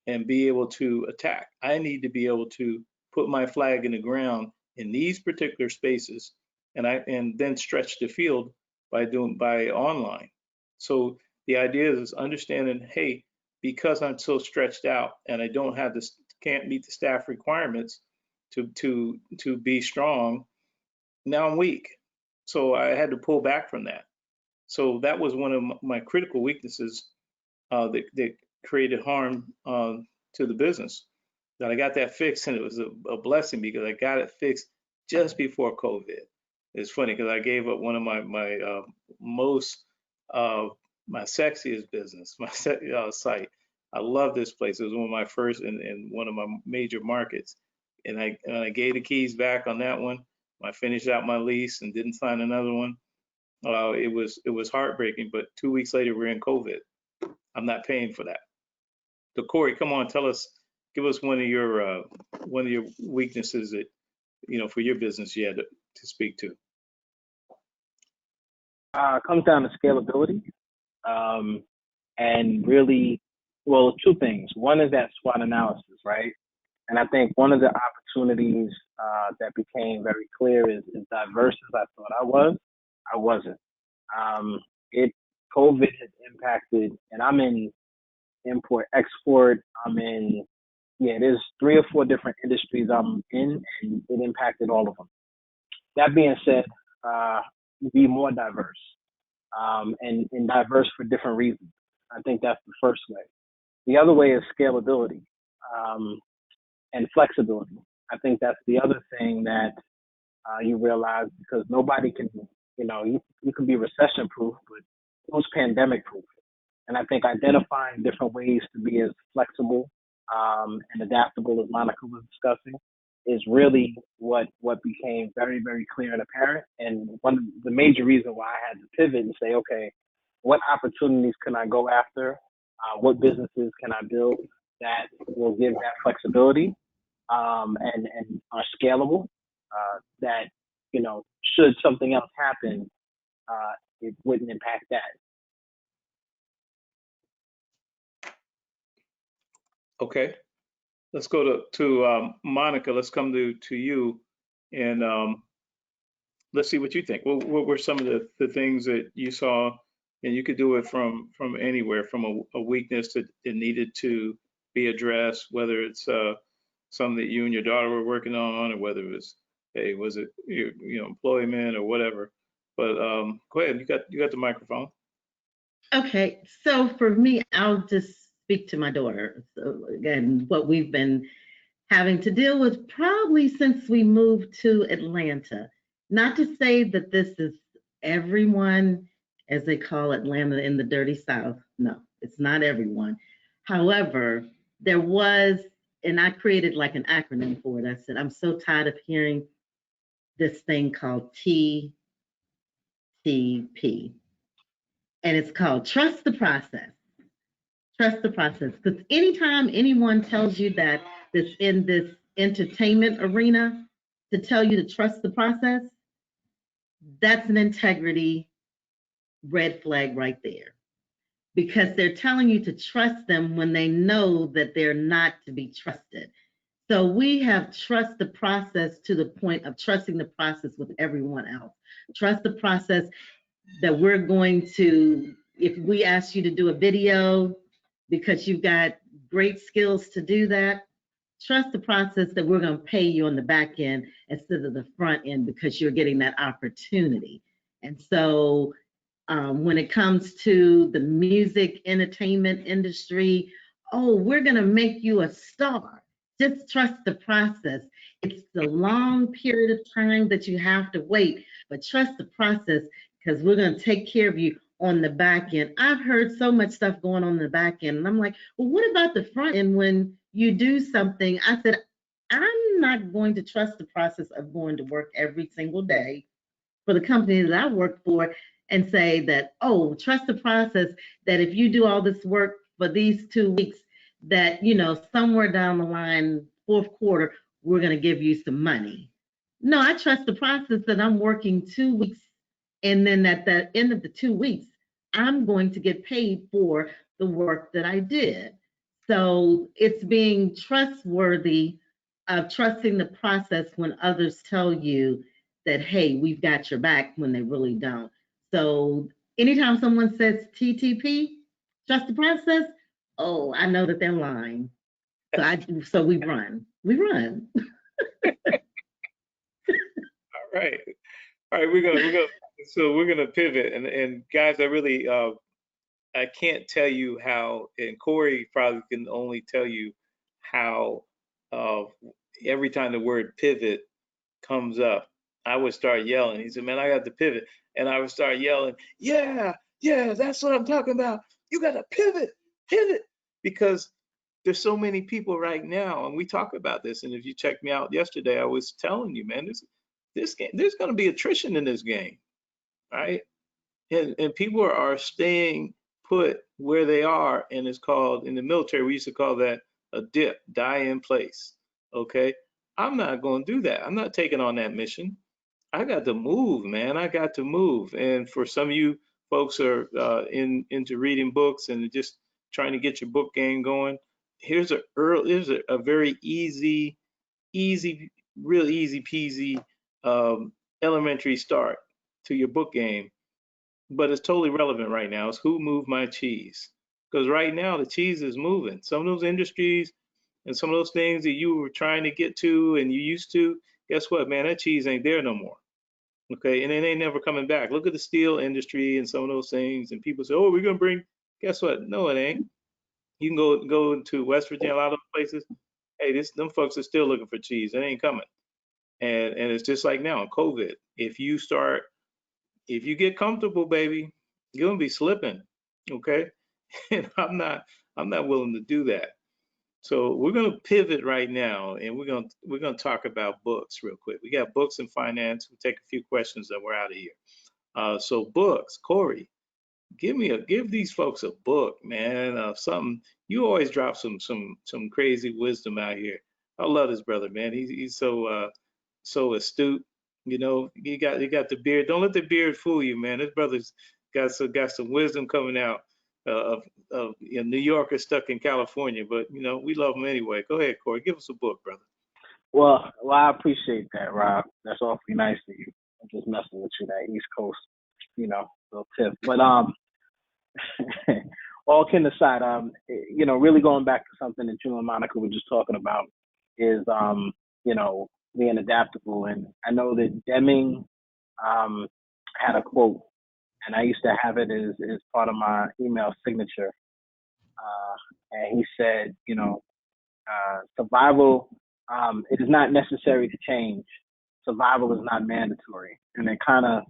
and be able to attack. I need to be able to put my flag in the ground in these particular spaces and then stretch the field by online. So the idea is understanding, hey, because I'm so stretched out and I can't meet the staff requirements to be strong, now I'm weak. So I had to pull back from that. So that was one of my critical weaknesses that created harm to the business. That I got that fixed, and it was a blessing because I got it fixed just before COVID. It's funny because I gave up one of my most my sexiest business, my site. I love this place. It was one of my first in one of my major markets, and I gave the keys back on that one. I finished out my lease and didn't sign another one. It was heartbreaking, but 2 weeks later we're in COVID. I'm not paying for that. So Corey, come on, give us one of your weaknesses that for your business you had to speak to. Comes down to scalability, and really, well, two things. One is that SWOT analysis, right? And I think one of the opportunities that became very clear is diverse as I thought I wasn't. COVID has impacted, and I'm in import export. I'm in yeah, there's 3 or 4 different industries I'm in, and it impacted all of them. That being said, be more diverse, and diverse for different reasons. I think that's the first way. The other way is scalability, um, and flexibility. I think that's the other thing that you realize, because nobody can, you can be recession proof, but who's pandemic proof? And I think identifying different ways to be as flexible, and adaptable as Monica was discussing is really what became very, very clear and apparent. And one of the major reason why I had to pivot and say, okay, what opportunities can I go after? What businesses can I build that will give that flexibility, and are scalable? That, should something else happen, it wouldn't impact that. Okay, let's go to Monica. Let's come to you, and let's see what you think. What were some of the things that you saw, and you could do it from anywhere, from a weakness that it needed to be addressed, whether it's something that you and your daughter were working on, or whether it was, hey, was it employment or whatever. But go ahead, you got the microphone. Okay, so for me, I'll just speak to my daughter. So again, what we've been having to deal with probably since we moved to Atlanta. Not to say that this is everyone, as they call Atlanta in the dirty South. No, it's not everyone. However, there was, and I created like an acronym for it. I said, I'm so tired of hearing this thing called TTP, and it's called trust the process. Trust the process. Because anytime anyone tells you that that's in this entertainment arena to tell you to trust the process, that's an integrity red flag right there. Because they're telling you to trust them when they know that they're not to be trusted. So we have trust the process to the point of trusting the process with everyone else. Trust the process that we're going to, if we ask you to do a video because you've got great skills to do that, trust the process that we're going to pay you on the back end instead of the front end because you're getting that opportunity. And so when it comes to the music entertainment industry, oh, we're going to make you a star. Just trust the process. It's the long period of time that you have to wait, but trust the process because we're going to take care of you on the back end. I've heard so much stuff going on in the back end, and I'm like, well, what about the front end when you do something? I said, I'm not going to trust the process of going to work every single day for the company that I work for and say that, oh, trust the process that if you do all this work for these 2 weeks, that, somewhere down the line, fourth quarter, we're going to give you some money. No, I trust the process that I'm working 2 weeks. And then at the end of the 2 weeks, I'm going to get paid for the work that I did. So it's being trustworthy of trusting the process when others tell you that, hey, we've got your back when they really don't. So anytime someone says TTP, trust the process, oh, I know that they're lying. So we run. We run. All right. All right, we're gonna pivot, and guys, I really I can't tell you how, and Corey probably can only tell you how uh, every time the word pivot comes up, I would start yelling. He said, "Man, I got to pivot," and I would start yelling, "Yeah, yeah, that's what I'm talking about. You got to pivot, pivot," because there's so many people right now, and we talk about this. And if you checked me out yesterday, I was telling you, man, this game, there's going to be attrition in this game, right? And people are staying put where they are, and it's called, in the military, we used to call that a dip, die in place. Okay, I'm not going to do that. I'm not taking on that mission. I got to move, man. I got to move. And for some of you folks are into reading books and just trying to get your book game going, here's a very easy, real easy peasy elementary start to your book game, but it's totally relevant right now. It's who moved my cheese? Because right now the cheese is moving. Some of those industries and some of those things that you were trying to get to and you used to, guess what, man? That cheese ain't there no more. Okay, and it ain't never coming back. Look at the steel industry and some of those things, and people say, "Oh, we're gonna bring." Guess what? No, it ain't. You can go into West Virginia, a lot of places. Hey, them folks are still looking for cheese. It ain't coming. And it's just like now, COVID. If you get comfortable, baby, you're gonna be slipping. Okay, and I'm not willing to do that. So we're gonna pivot right now, and we're gonna talk about books real quick. We got books and finance. We'll take a few questions, and we're out of here. So books, Corey, give these folks a book, man. Something you always drop some crazy wisdom out here. I love this brother, man. He's so astute. You know, you got the beard. Don't let the beard fool you, man. This brother's got some wisdom coming out of New Yorkers stuck in California, but you know we love him anyway. Go ahead, Corey. Give us a book, brother. Well, I appreciate that, Rob. That's awfully nice of you. I'm just messing with you, that East Coast, little tip. But all kidding aside, really going back to something that you and Monica were just talking about is, being adaptable. And I know that Deming had a quote, and I used to have it as part of my email signature. And he said, survival, it is not necessary to change. Survival is not mandatory. And it kind of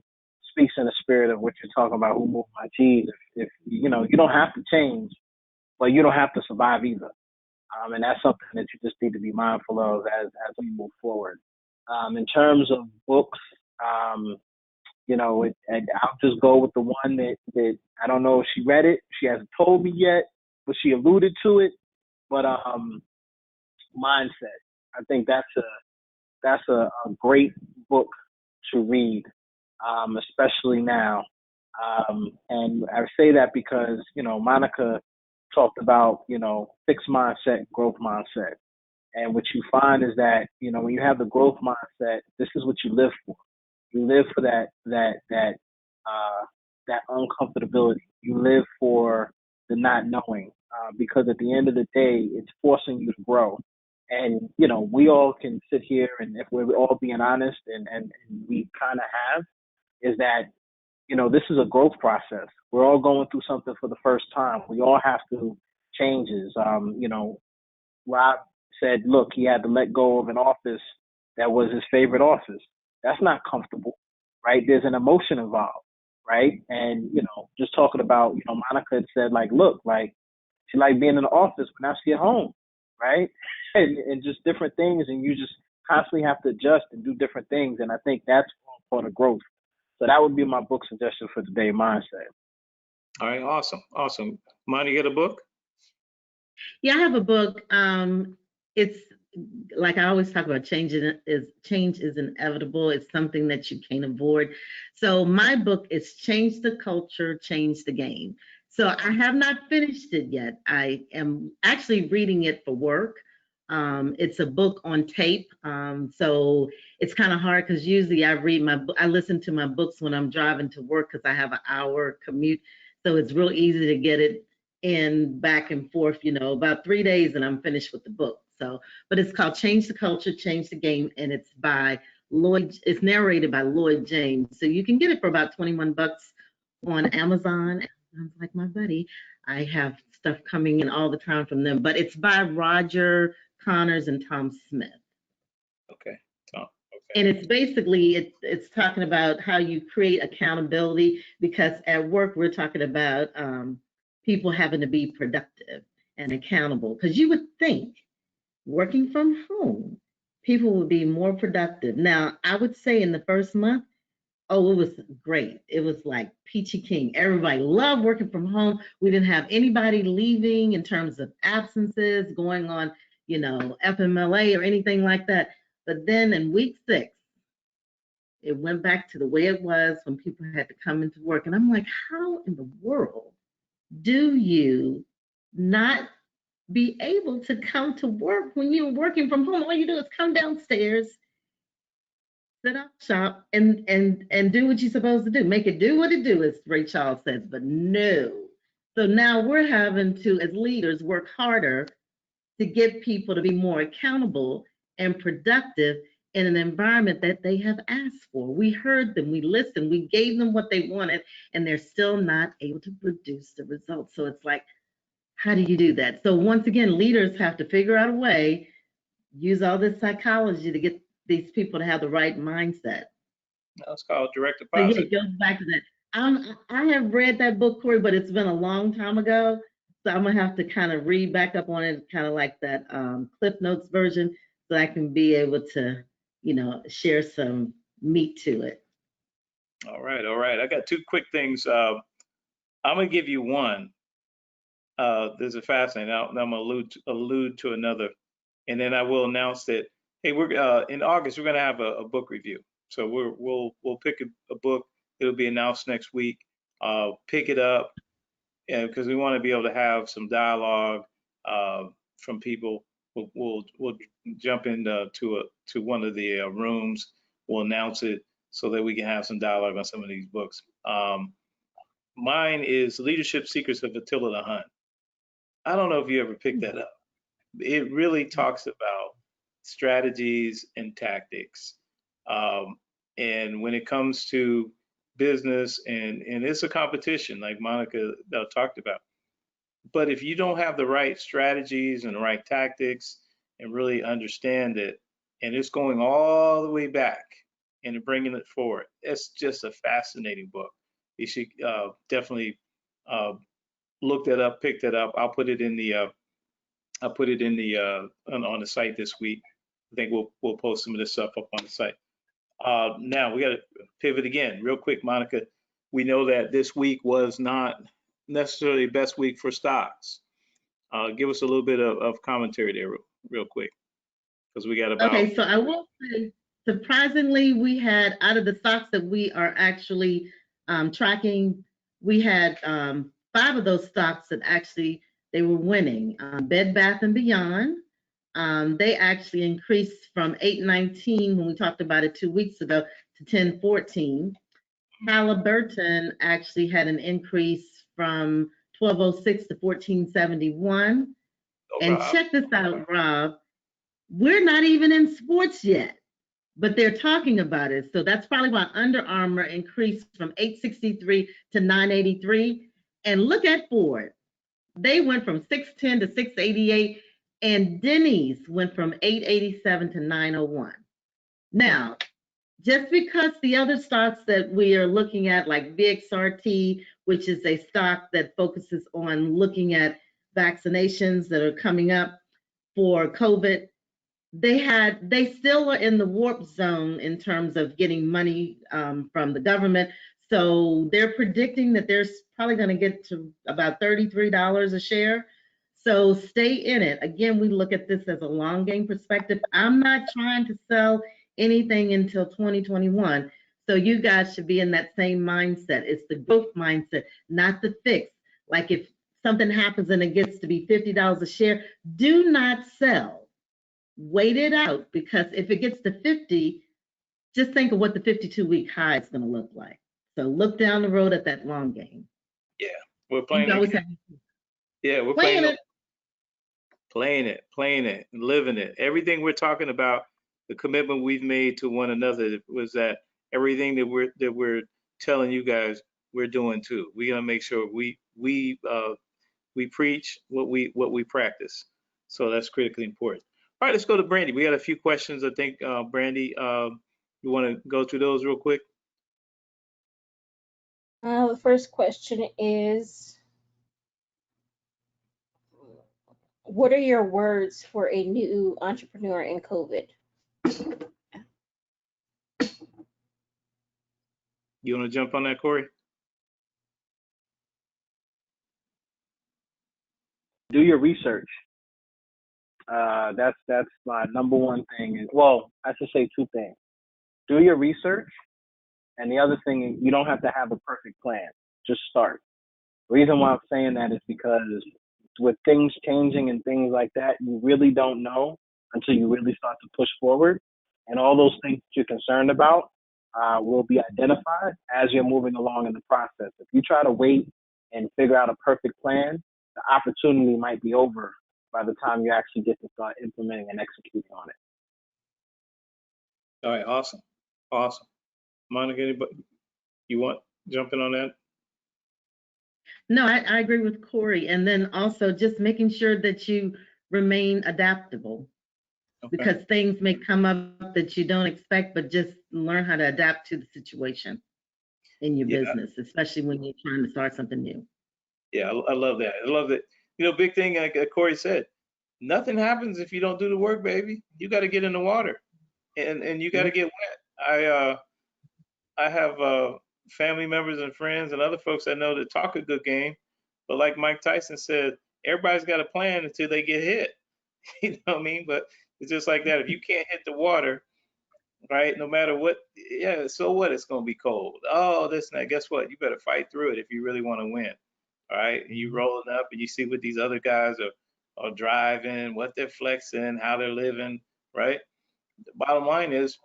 speaks in the spirit of what you're talking about, who moved my cheese. If you don't have to change, but you don't have to survive either. And that's something that you just need to be mindful of as we move forward. In terms of books, I'll just go with the one that I don't know if she read it. She hasn't told me yet, but she alluded to it. But Mindset. I think that's a great book to read, especially now. And I say that because, Monica talked about, fixed mindset, growth mindset. And what you find is that, when you have the growth mindset, this is what you live for. You live for that uncomfortability. You live for the not knowing, because at the end of the day, it's forcing you to grow. And, we all can sit here, and if we're all being honest, and we kind of have, is that, this is a growth process. We're all going through something for the first time. We all have to changes. Rob said, look, he had to let go of an office that was his favorite office. That's not comfortable, right? There's an emotion involved, right? And, just talking about, Monica had said, look, she liked being in the office, but now she at home, right? And just different things, and you just constantly have to adjust and do different things. And I think that's part of growth. So that would be my book suggestion for today, Mindset. All right, awesome. Monty, you got a book? Yeah, I have a book. It's like I always talk about, change is inevitable. It's something that you can't avoid. So my book is Change the Culture, Change the Game. So I have not finished it yet. I am actually reading it for work. It's a book on tape. So it's kind of hard because usually I listen to my books when I'm driving to work because I have an hour commute. So it's real easy to get it in back and forth, about 3 days and I'm finished with the book. So, but it's called Change the Culture, Change the Game, and it's narrated by Lloyd James. So you can get it for about $21 on Amazon. Sounds like my buddy. I have stuff coming in all the time from them, but it's by Roger Connors and Tom Smith. Okay, Tom. Okay. And it's basically, it's talking about how you create accountability, because at work we're talking about people having to be productive and accountable, because you would think working from home, people would be more productive. Now, I would say in the first month, oh, it was great. It was like peachy king. Everybody loved working from home. We didn't have anybody leaving in terms of absences going on, FMLA or anything like that. But then in week 6, it went back to the way it was when people had to come into work. And I'm like, how in the world do you not be able to come to work when you're working from home? All you do is come downstairs, sit up shop, and do what you're supposed to do. Make it do what it do, as Ray Charles says, but no. So now we're having to, as leaders, work harder to get people to be more accountable and productive in an environment that they have asked for. We heard them, we listened, we gave them what they wanted, and they're still not able to produce the results. So it's like, how do you do that? So once again, leaders have to figure out a way, use all this psychology to get these people to have the right mindset. That's called direct So yeah, deposit. it goes back to that. I have read that book, Corey, but it's been a long time ago. So I'm gonna have to kind of read back up on it, kind of like that Cliff Notes version, so I can be able to, share some meat to it. All right, all right. I got two quick things. I'm gonna give you one. This is fascinating. Now I'm gonna allude to another, and then I will announce that. Hey, we're in August. We're gonna have a book review. So we'll pick a book. It'll be announced next week. Pick it up, because we want to be able to have some dialogue from people. We'll jump into to one of the rooms. We'll announce it so that we can have some dialogue on some of these books. Mine is Leadership Secrets of Attila the Hun. I don't know if you ever picked that up. It really talks about strategies and tactics. And when it comes to business, and it's a competition, like Monica talked about. But if you don't have the right strategies and the right tactics and really understand it, and it's going all the way back and bringing it forward, it's just a fascinating book. You should definitely look that up, pick that up. I'll put it in the on the site this week. I think we'll post some of this stuff up on the site. Now we got to pivot again, real quick, Monica. We know that this week was not necessarily the best week for stocks. Give us a little bit of commentary there, real quick, because we got about. Okay, so I will say, surprisingly, we had, out of the stocks that we are actually tracking, we had 5 of those stocks that actually they were winning. Bed Bath and Beyond, they actually increased from 8.19 when we talked about it 2 weeks ago to 10.14. Halliburton actually had an increase from 12.06 to 14.71. And Rob, check this out, Rob. We're not even in sports yet, but they're talking about it. So that's probably why Under Armour increased from 863 to 983. And look at Ford. They went from 610 to 688, and Denny's went from 887 to 901. Now, just because the other stocks that we are looking at, like VXRT, which is a stock that focuses on looking at vaccinations that are coming up for COVID, they still are in the warp zone in terms of getting money from the government. So they're predicting that they're probably going to get to about $33 a share. So stay in it. Again, we look at this as a long game perspective. I'm not trying to sell anything until 2021. So you guys should be in that same mindset. It's the growth mindset, not the fix. Like if something happens and it gets to be $50 a share, do not sell. Wait it out, because if it gets to 50, just think of what the 52-week high is going to look like. So look down the road at that long game. yeah, we're playing it. Yeah, we're playing it. Playing it, and living it. Everything we're talking about, the commitment we've made to one another, was that everything that we're telling you guys, we're doing too. We're gonna make sure we preach what we practice. So that's critically important. All right, let's go to Brandy. We got a few questions. I think Brandy, you want to go through those real quick? The first question is, what are your words for a new entrepreneur in COVID? You want to jump on that, Corey? Do your research. That's my number one thing. Well, I should say 2 things. Do your research, and the other thing is you don't have to have a perfect plan. Just start. The reason why I'm saying that is because with things changing and things like that, you really don't know until you really start to push forward. And all those things that you're concerned about will be identified as you're moving along in the process. If you try to wait and figure out a perfect plan, the opportunity might be over by the time you actually get to start implementing and executing on it. All right, awesome, awesome. Monica, anybody you want jumping on that? No, I agree with Corey. And then also just making sure that you remain adaptable, Okay. because things may come up that you don't expect, but just learn how to adapt to the situation in your Yeah. business, especially when you're trying to start something new. Yeah, I love that. I love that. You know, big thing like Corey said, nothing happens if you don't do the work, baby. You got to get in the water, and you got to get wet. I have family members and friends and other folks I know that talk a good game, but like Mike Tyson said, everybody's got a plan until they get hit. You know what I mean? But it's just like that. If you can't hit the water, right? No matter what, yeah. So what? It's gonna be cold. Oh, this and that. Guess what? You better fight through it if you really want to win. All right. And you rolling up and you see what these other guys are driving, what they're flexing, how they're living, right? The bottom line is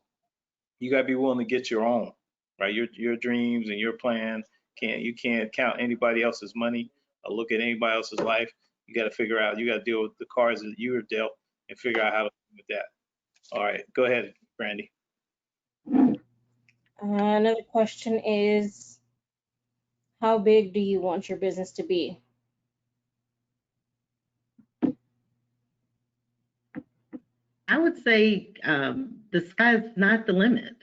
you gotta be willing to get your own, right? Your dreams and your plan. You can't count anybody else's money or look at anybody else's life. You gotta figure out, you gotta deal with the cards that you were dealt and figure out how to deal with that. All right, go ahead, Brandy. Another question is, how big do you want your business to be? I would say the sky's not the limit.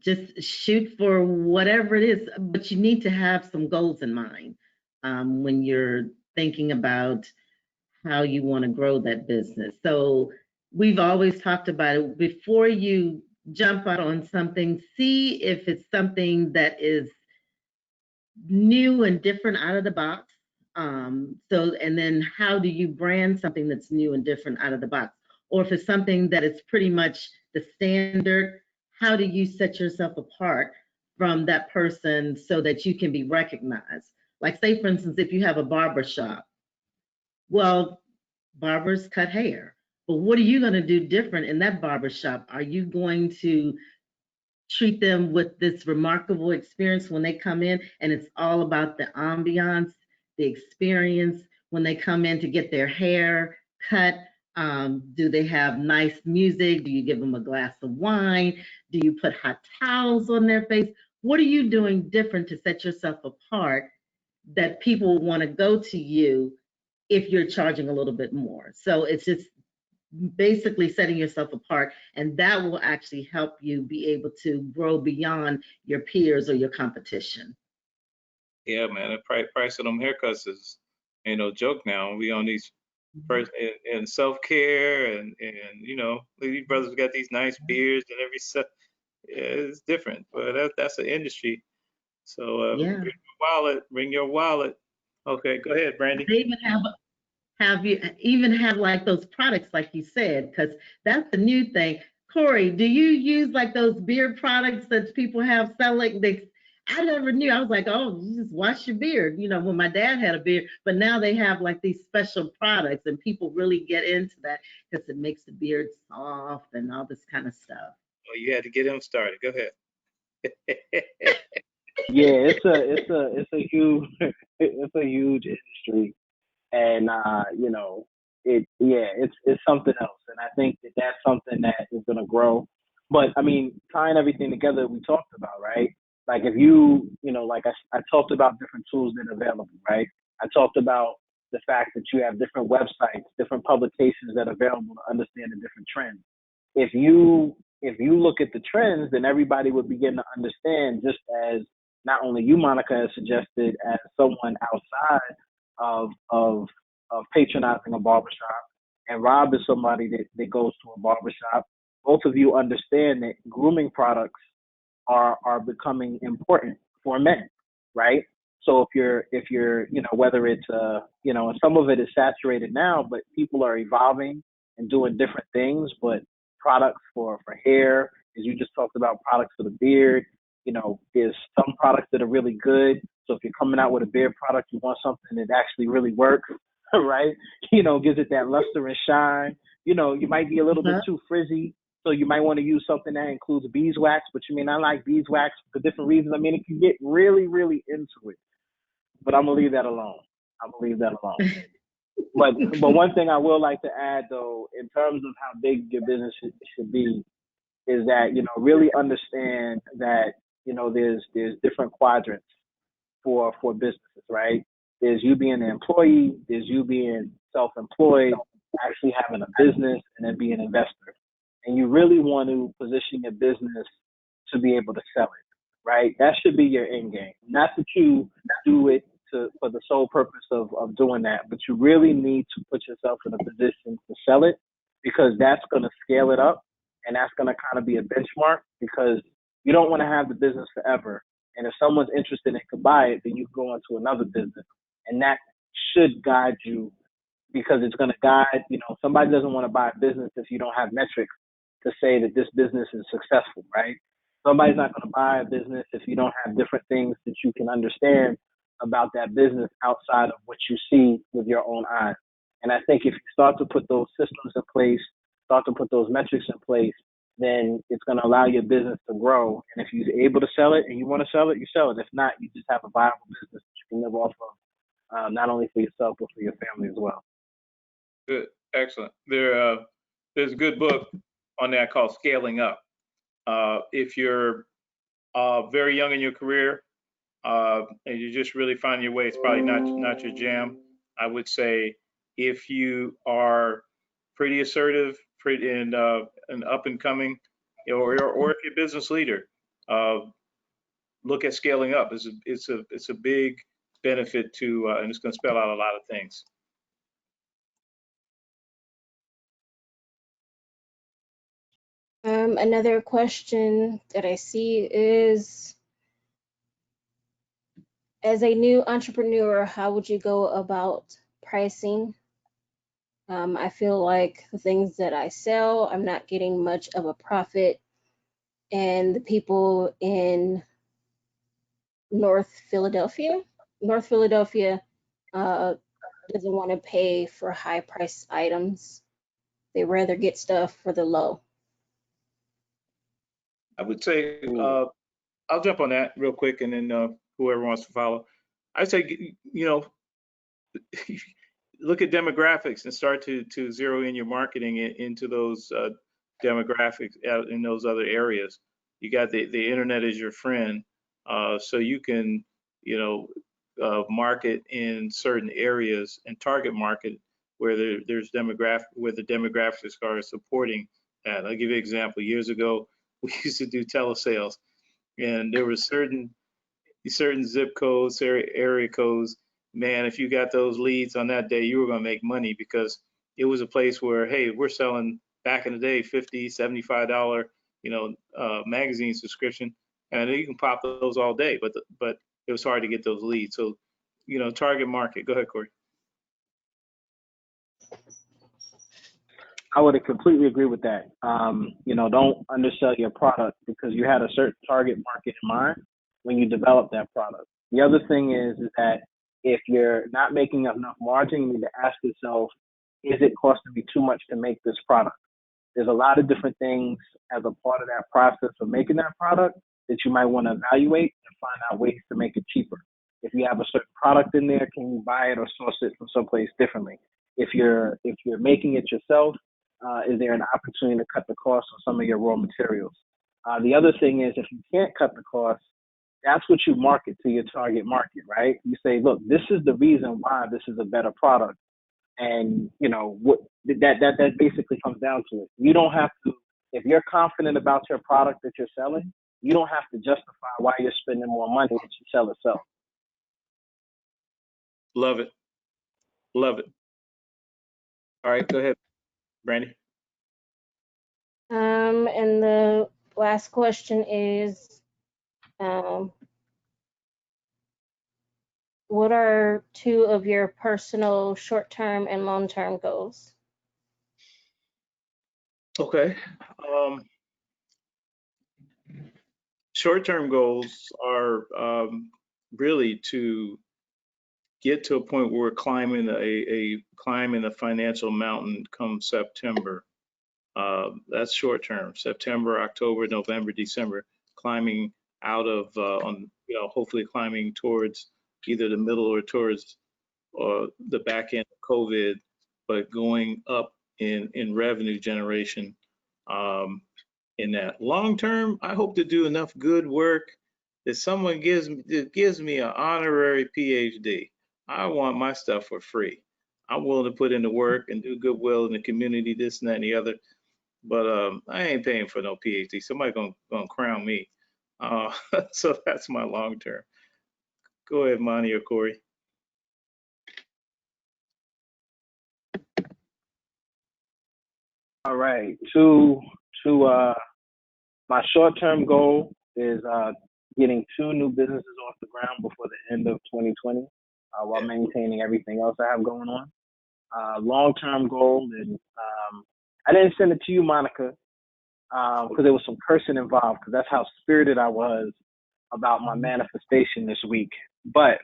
Just shoot for whatever it is, but you need to have some goals in mind when you're thinking about how you want to grow that business. So we've always talked about it. Before you jump out on something, see if it's something that is new and different out of the box. And then how do you brand something that's new and different out of the box? Or if it's something that is pretty much the standard, how do you set yourself apart from that person so that you can be recognized? Like, say, for instance, if you have a barber shop, well, barbers cut hair, but what are you going to do different in that barber shop? Are you going to treat them with this remarkable experience when they come in, and it's all about the ambiance, the experience when they come in to get their hair cut? Do they have nice music? Do you give them a glass of wine? Do you put hot towels on their face? What are you doing different to set yourself apart that people want to go to you if you're charging a little bit more? So it's just basically setting yourself apart, and that will actually help you be able to grow beyond your peers or your competition. Yeah, man, the price of them haircuts is ain't no joke now. We on these first in self care and you know these brothers got these nice beards and every set. Yeah, it's different, but that's an industry. So Yeah, bring your wallet. Okay, go ahead, Brandy. they even have you even have like those products like you said, because that's the new thing. Corey, do you use like those beard products that people have selling? I never knew. I was like, oh, you just wash your beard, you know, when my dad had a beard. But now they have like these special products, and people really get into that because it makes the beard soft and all this kind of stuff. Oh, you had to get him started. Go ahead. Yeah, it's a huge it's a huge industry, and you know it's something else, and I think that that's something that is going to grow. But I mean, tying everything together we talked about, right? Like if you know, like I talked about different tools that are available, right? I talked about the fact that you have different websites, different publications that are available to understand the different trends. If you look at the trends, then everybody would begin to understand, just as not only you, Monica, has suggested, as someone outside of patronizing a barbershop, and Rob is somebody that goes to a barbershop. Both of you understand that grooming products are becoming important for men, right? So if you're you know, whether it's you know, and some of it is saturated now, but people are evolving and doing different things. But products for hair, as you just talked about, products for the beard, you know, there's some products that are really good. So if you're coming out with a beard product, you want something that actually really works, right? You know, gives it that luster and shine. You know, you might be a little bit too frizzy, so you might want to use something that includes beeswax, but you may not like beeswax for different reasons. I mean, it can get really, really into it. But I'm gonna leave that alone. I'm gonna leave that alone. But one thing I will like to add though, in terms of how big your business should be, is that, you know, really understand that, you know, there's different quadrants for businesses, right? There's you being an employee, there's you being self-employed, actually having a business, and then being an investor. And you really want to position your business to be able to sell it, right? That should be your end game. Not that you do it for the sole purpose of doing that, but you really need to put yourself in a position to sell it, because that's going to scale it up, and that's going to kind of be a benchmark, because you don't want to have the business forever. And if someone's interested and could buy it, then you go into another business. And that should guide you, because it's going to guide, you know, somebody doesn't want to buy a business if you don't have metrics to say that this business is successful, right? Somebody's not going to buy a business if you don't have different things that you can understand about that business outside of what you see with your own eyes. And I think if you start to put those systems in place, start to put those metrics in place, then it's going to allow your business to grow. And if you're able to sell it and you want to sell it, you sell it. If not, you just have a viable business that you can live off of, not only for yourself, but for your family as well. Good, excellent. There's a good book on that called Scaling Up. If you're very young in your career and you just really finding your way, it's probably not your jam. I would say if you are pretty assertive, and up and coming, or if you're a business leader, look at Scaling Up. It's a big benefit to, and it's going to spell out a lot of things. Another question that I see is, as a new entrepreneur, how would you go about pricing? I feel like the things that I sell, I'm not getting much of a profit, and the people in North Philadelphia doesn't want to pay for high price items. They rather get stuff for the low. I would say, I'll jump on that real quick, and then whoever wants to follow. I'd say, you know, look at demographics and start to zero in your marketing into those demographics out in those other areas. You got the internet is your friend, so you can, you know, market in certain areas and target market where there's where the demographics are supporting that. I'll give you an example. Years ago, we used to do telesales, and there were certain zip codes, area codes. Man, if you got those leads on that day, you were going to make money, because it was a place where, hey, we're selling back in the day $50, $75, you know, magazine subscription, and you can pop those all day, but it was hard to get those leads. So, you know, target market. Go ahead, Corey. I would completely agree with that. You know, don't undersell your product, because you had a certain target market in mind when you develop that product. The other thing is that if you're not making enough margin, you need to ask yourself, is it costing me too much to make this product? There's a lot of different things as a part of that process of making that product that you might want to evaluate and find out ways to make it cheaper. If you have a certain product in there, can you buy it or source it from someplace differently? If you're making it yourself, is there an opportunity to cut the cost on some of your raw materials? The other thing is, if you can't cut the cost, that's what you market to your target market, right? You say, look, this is the reason why this is a better product. And, you know, what that basically comes down to it. You don't have to, if you're confident about your product that you're selling, you don't have to justify why you're spending more money to sell itself. Love it. Love it. All right, go ahead, Brandy. And the last question is, what are two of your personal short-term and long-term goals? Okay. Short-term goals are really to get to a point where we're climbing a financial mountain come September. That's short term. September, October, November, December, climbing out of hopefully climbing towards either the middle or towards the back end of COVID, but going up in revenue generation. In that long term, I hope to do enough good work that someone gives me an honorary PhD. I want my stuff for free. I'm willing to put in the work and do goodwill in the community, this and that and the other. But I ain't paying for no PhD. Somebody gonna crown me. So that's my long term. Go ahead, Monty or Corey. All right. To my short-term goal is getting 2 new businesses off the ground before the end of 2020, while Yeah. maintaining everything else I have going on. Long-term goal, and I didn't send it to you, Monica, because there was some cursing involved, because that's how spirited I was about my manifestation this week. But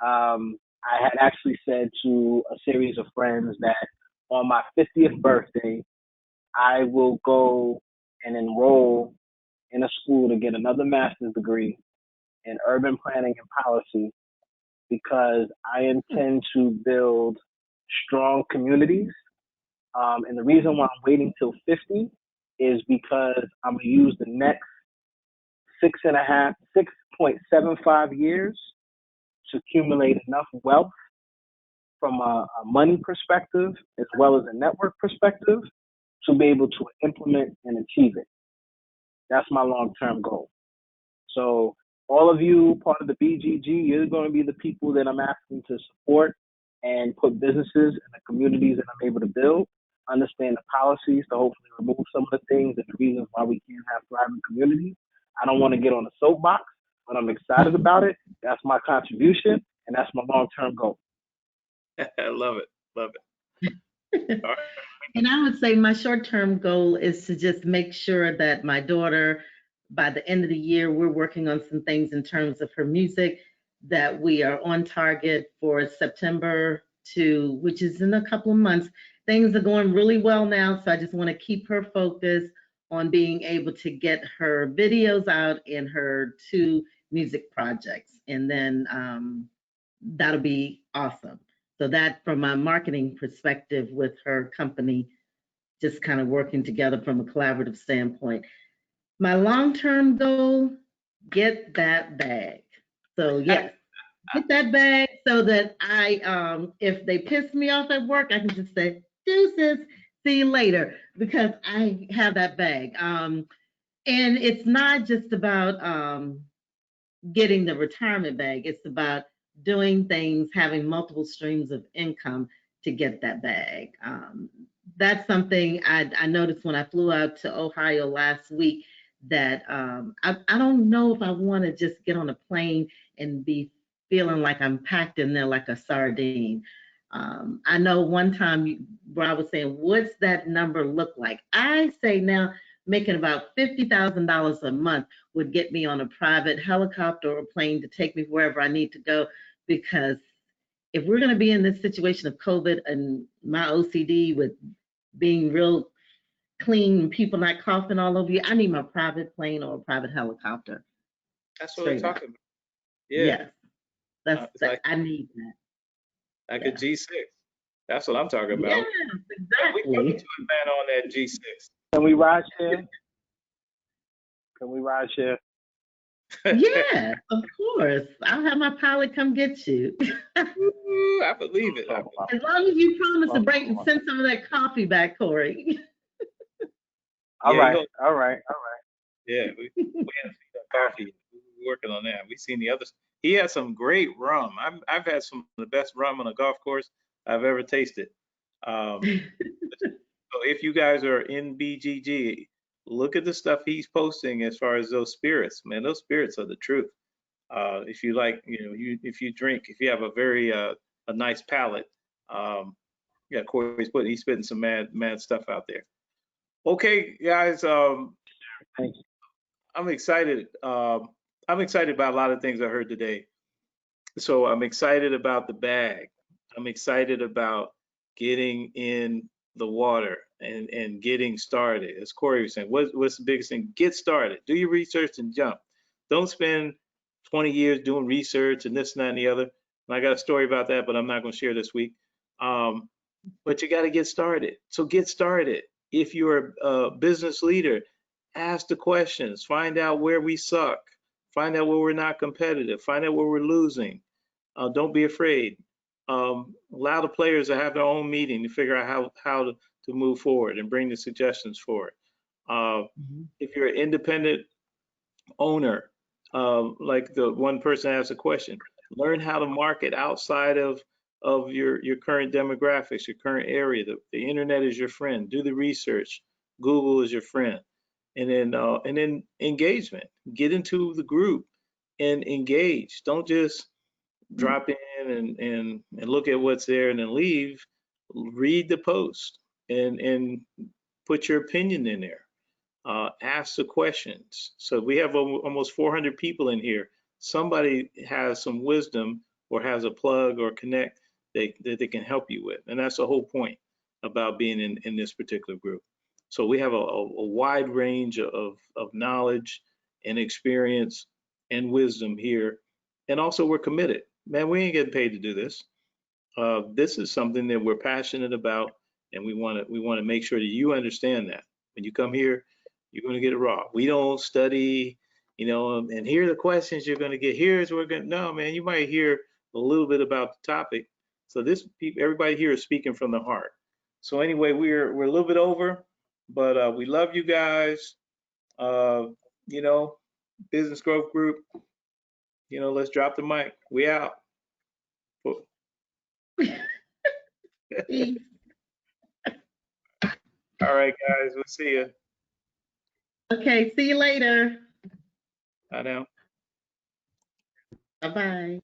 I had actually said to a series of friends that on my 50th birthday, I will go and enroll in a school to get another master's degree in urban planning and policy, because I intend to build strong communities. And the reason why I'm waiting till 50 is because I'm going to use the next 6.75 years to accumulate enough wealth from a money perspective as well as a network perspective to be able to implement and achieve it. That's my long-term goal. So all of you part of the BGG, you're going to be the people that I'm asking to support and put businesses in the communities that I'm able to build, understand the policies to hopefully remove some of the things and the reasons why we can't have thriving communities. I don't want to get on a soapbox, but I'm excited about it. That's my contribution, and that's my long-term goal. I love it. Love it. All right. And I would say my short-term goal is to just make sure that my daughter, by the end of the year, we're working on some things in terms of her music, that we are on target for September which is in a couple of months. Things are going really well now, so I just want to keep her focused on being able to get her videos out in her 2 music projects. And then that'll be awesome. So that, from my marketing perspective with her company, just kind of working together from a collaborative standpoint. My long-term goal, get that bag. So yes, get that bag so that if they piss me off at work, I can just say, deuces, see you later, because I have that bag. And it's not just about getting the retirement bag. It's about doing things, having multiple streams of income to get that bag. That's something I noticed when I flew out to Ohio last week, that I don't know if I want to just get on a plane and be feeling like I'm packed in there like a sardine. I know one time where I was saying, what's that number look like? I say now, making about $50,000 a month would get me on a private helicopter or plane to take me wherever I need to go. Because if we're going to be in this situation of COVID and my OCD with being real clean and people not coughing all over you, I need my private plane or a private helicopter. That's what we're Straight up. talking about. Yeah. Yes, It's like I need that. a G6. That's what I'm talking about. Yes, We coming exactly. to a man on that G6. Can we ride share? Can we ride share? Yeah, of course. I'll have my pilot come get you. Ooh, I believe it. As long as you promise to send some of that coffee back, Corey. All Yeah, right, all right. Yeah, we haven't seen that coffee. We're working on that. We've seen the others. He has some great rum. I've had some of the best rum on a golf course I've ever tasted. So if you guys are in BGG, look at the stuff he's posting as far as those spirits. Man, those spirits are the truth. If you like, if you drink, if you have a very a nice palate, yeah, Corey's he's spitting some mad stuff out there. Okay, guys, Thank you. I'm excited. I'm excited about a lot of things I heard today. So I'm excited about the bag. I'm excited about getting in the water and getting started. As Corey was saying, what's the biggest thing? Get started. Do your research and jump. Don't spend 20 years doing research and this and that and the other. And I got a story about that, but I'm not going to share this week. but you got to get started. So get started. If you're a business leader, ask the questions, find out where we suck, find out where we're not competitive, find out where we're losing. Don't be afraid. Allow the players to have their own meeting to figure out how to move forward and bring the suggestions forward. If you're an independent owner, like the one person asked a question, learn how to market outside of your current demographics, your current area. The internet is your friend. Do the research. Google is your friend. And then engagement. Get into the group and engage. Don't just drop in and look at what's there and then leave. Read the post and put your opinion in there. Ask the questions. So we have almost 400 people in here. Somebody has some wisdom or has a plug or connect that they can help you with. And that's the whole point about being in this particular group. So we have a wide range of knowledge and experience and wisdom here. And also we're committed. Man, we ain't getting paid to do this. This is something that we're passionate about, and we want to make sure that you understand that. When you come here, you're going to get it raw. We don't study, and here are the questions you're going to get. Here's what we're going to, no, man, you might hear a little bit about the topic. So everybody here is speaking from the heart. So anyway, we're a little bit over, but we love you guys. Business Growth Group, let's drop the mic. We out. Peace. All right, guys, we'll see you. Okay, see you later. Bye now. Bye-bye.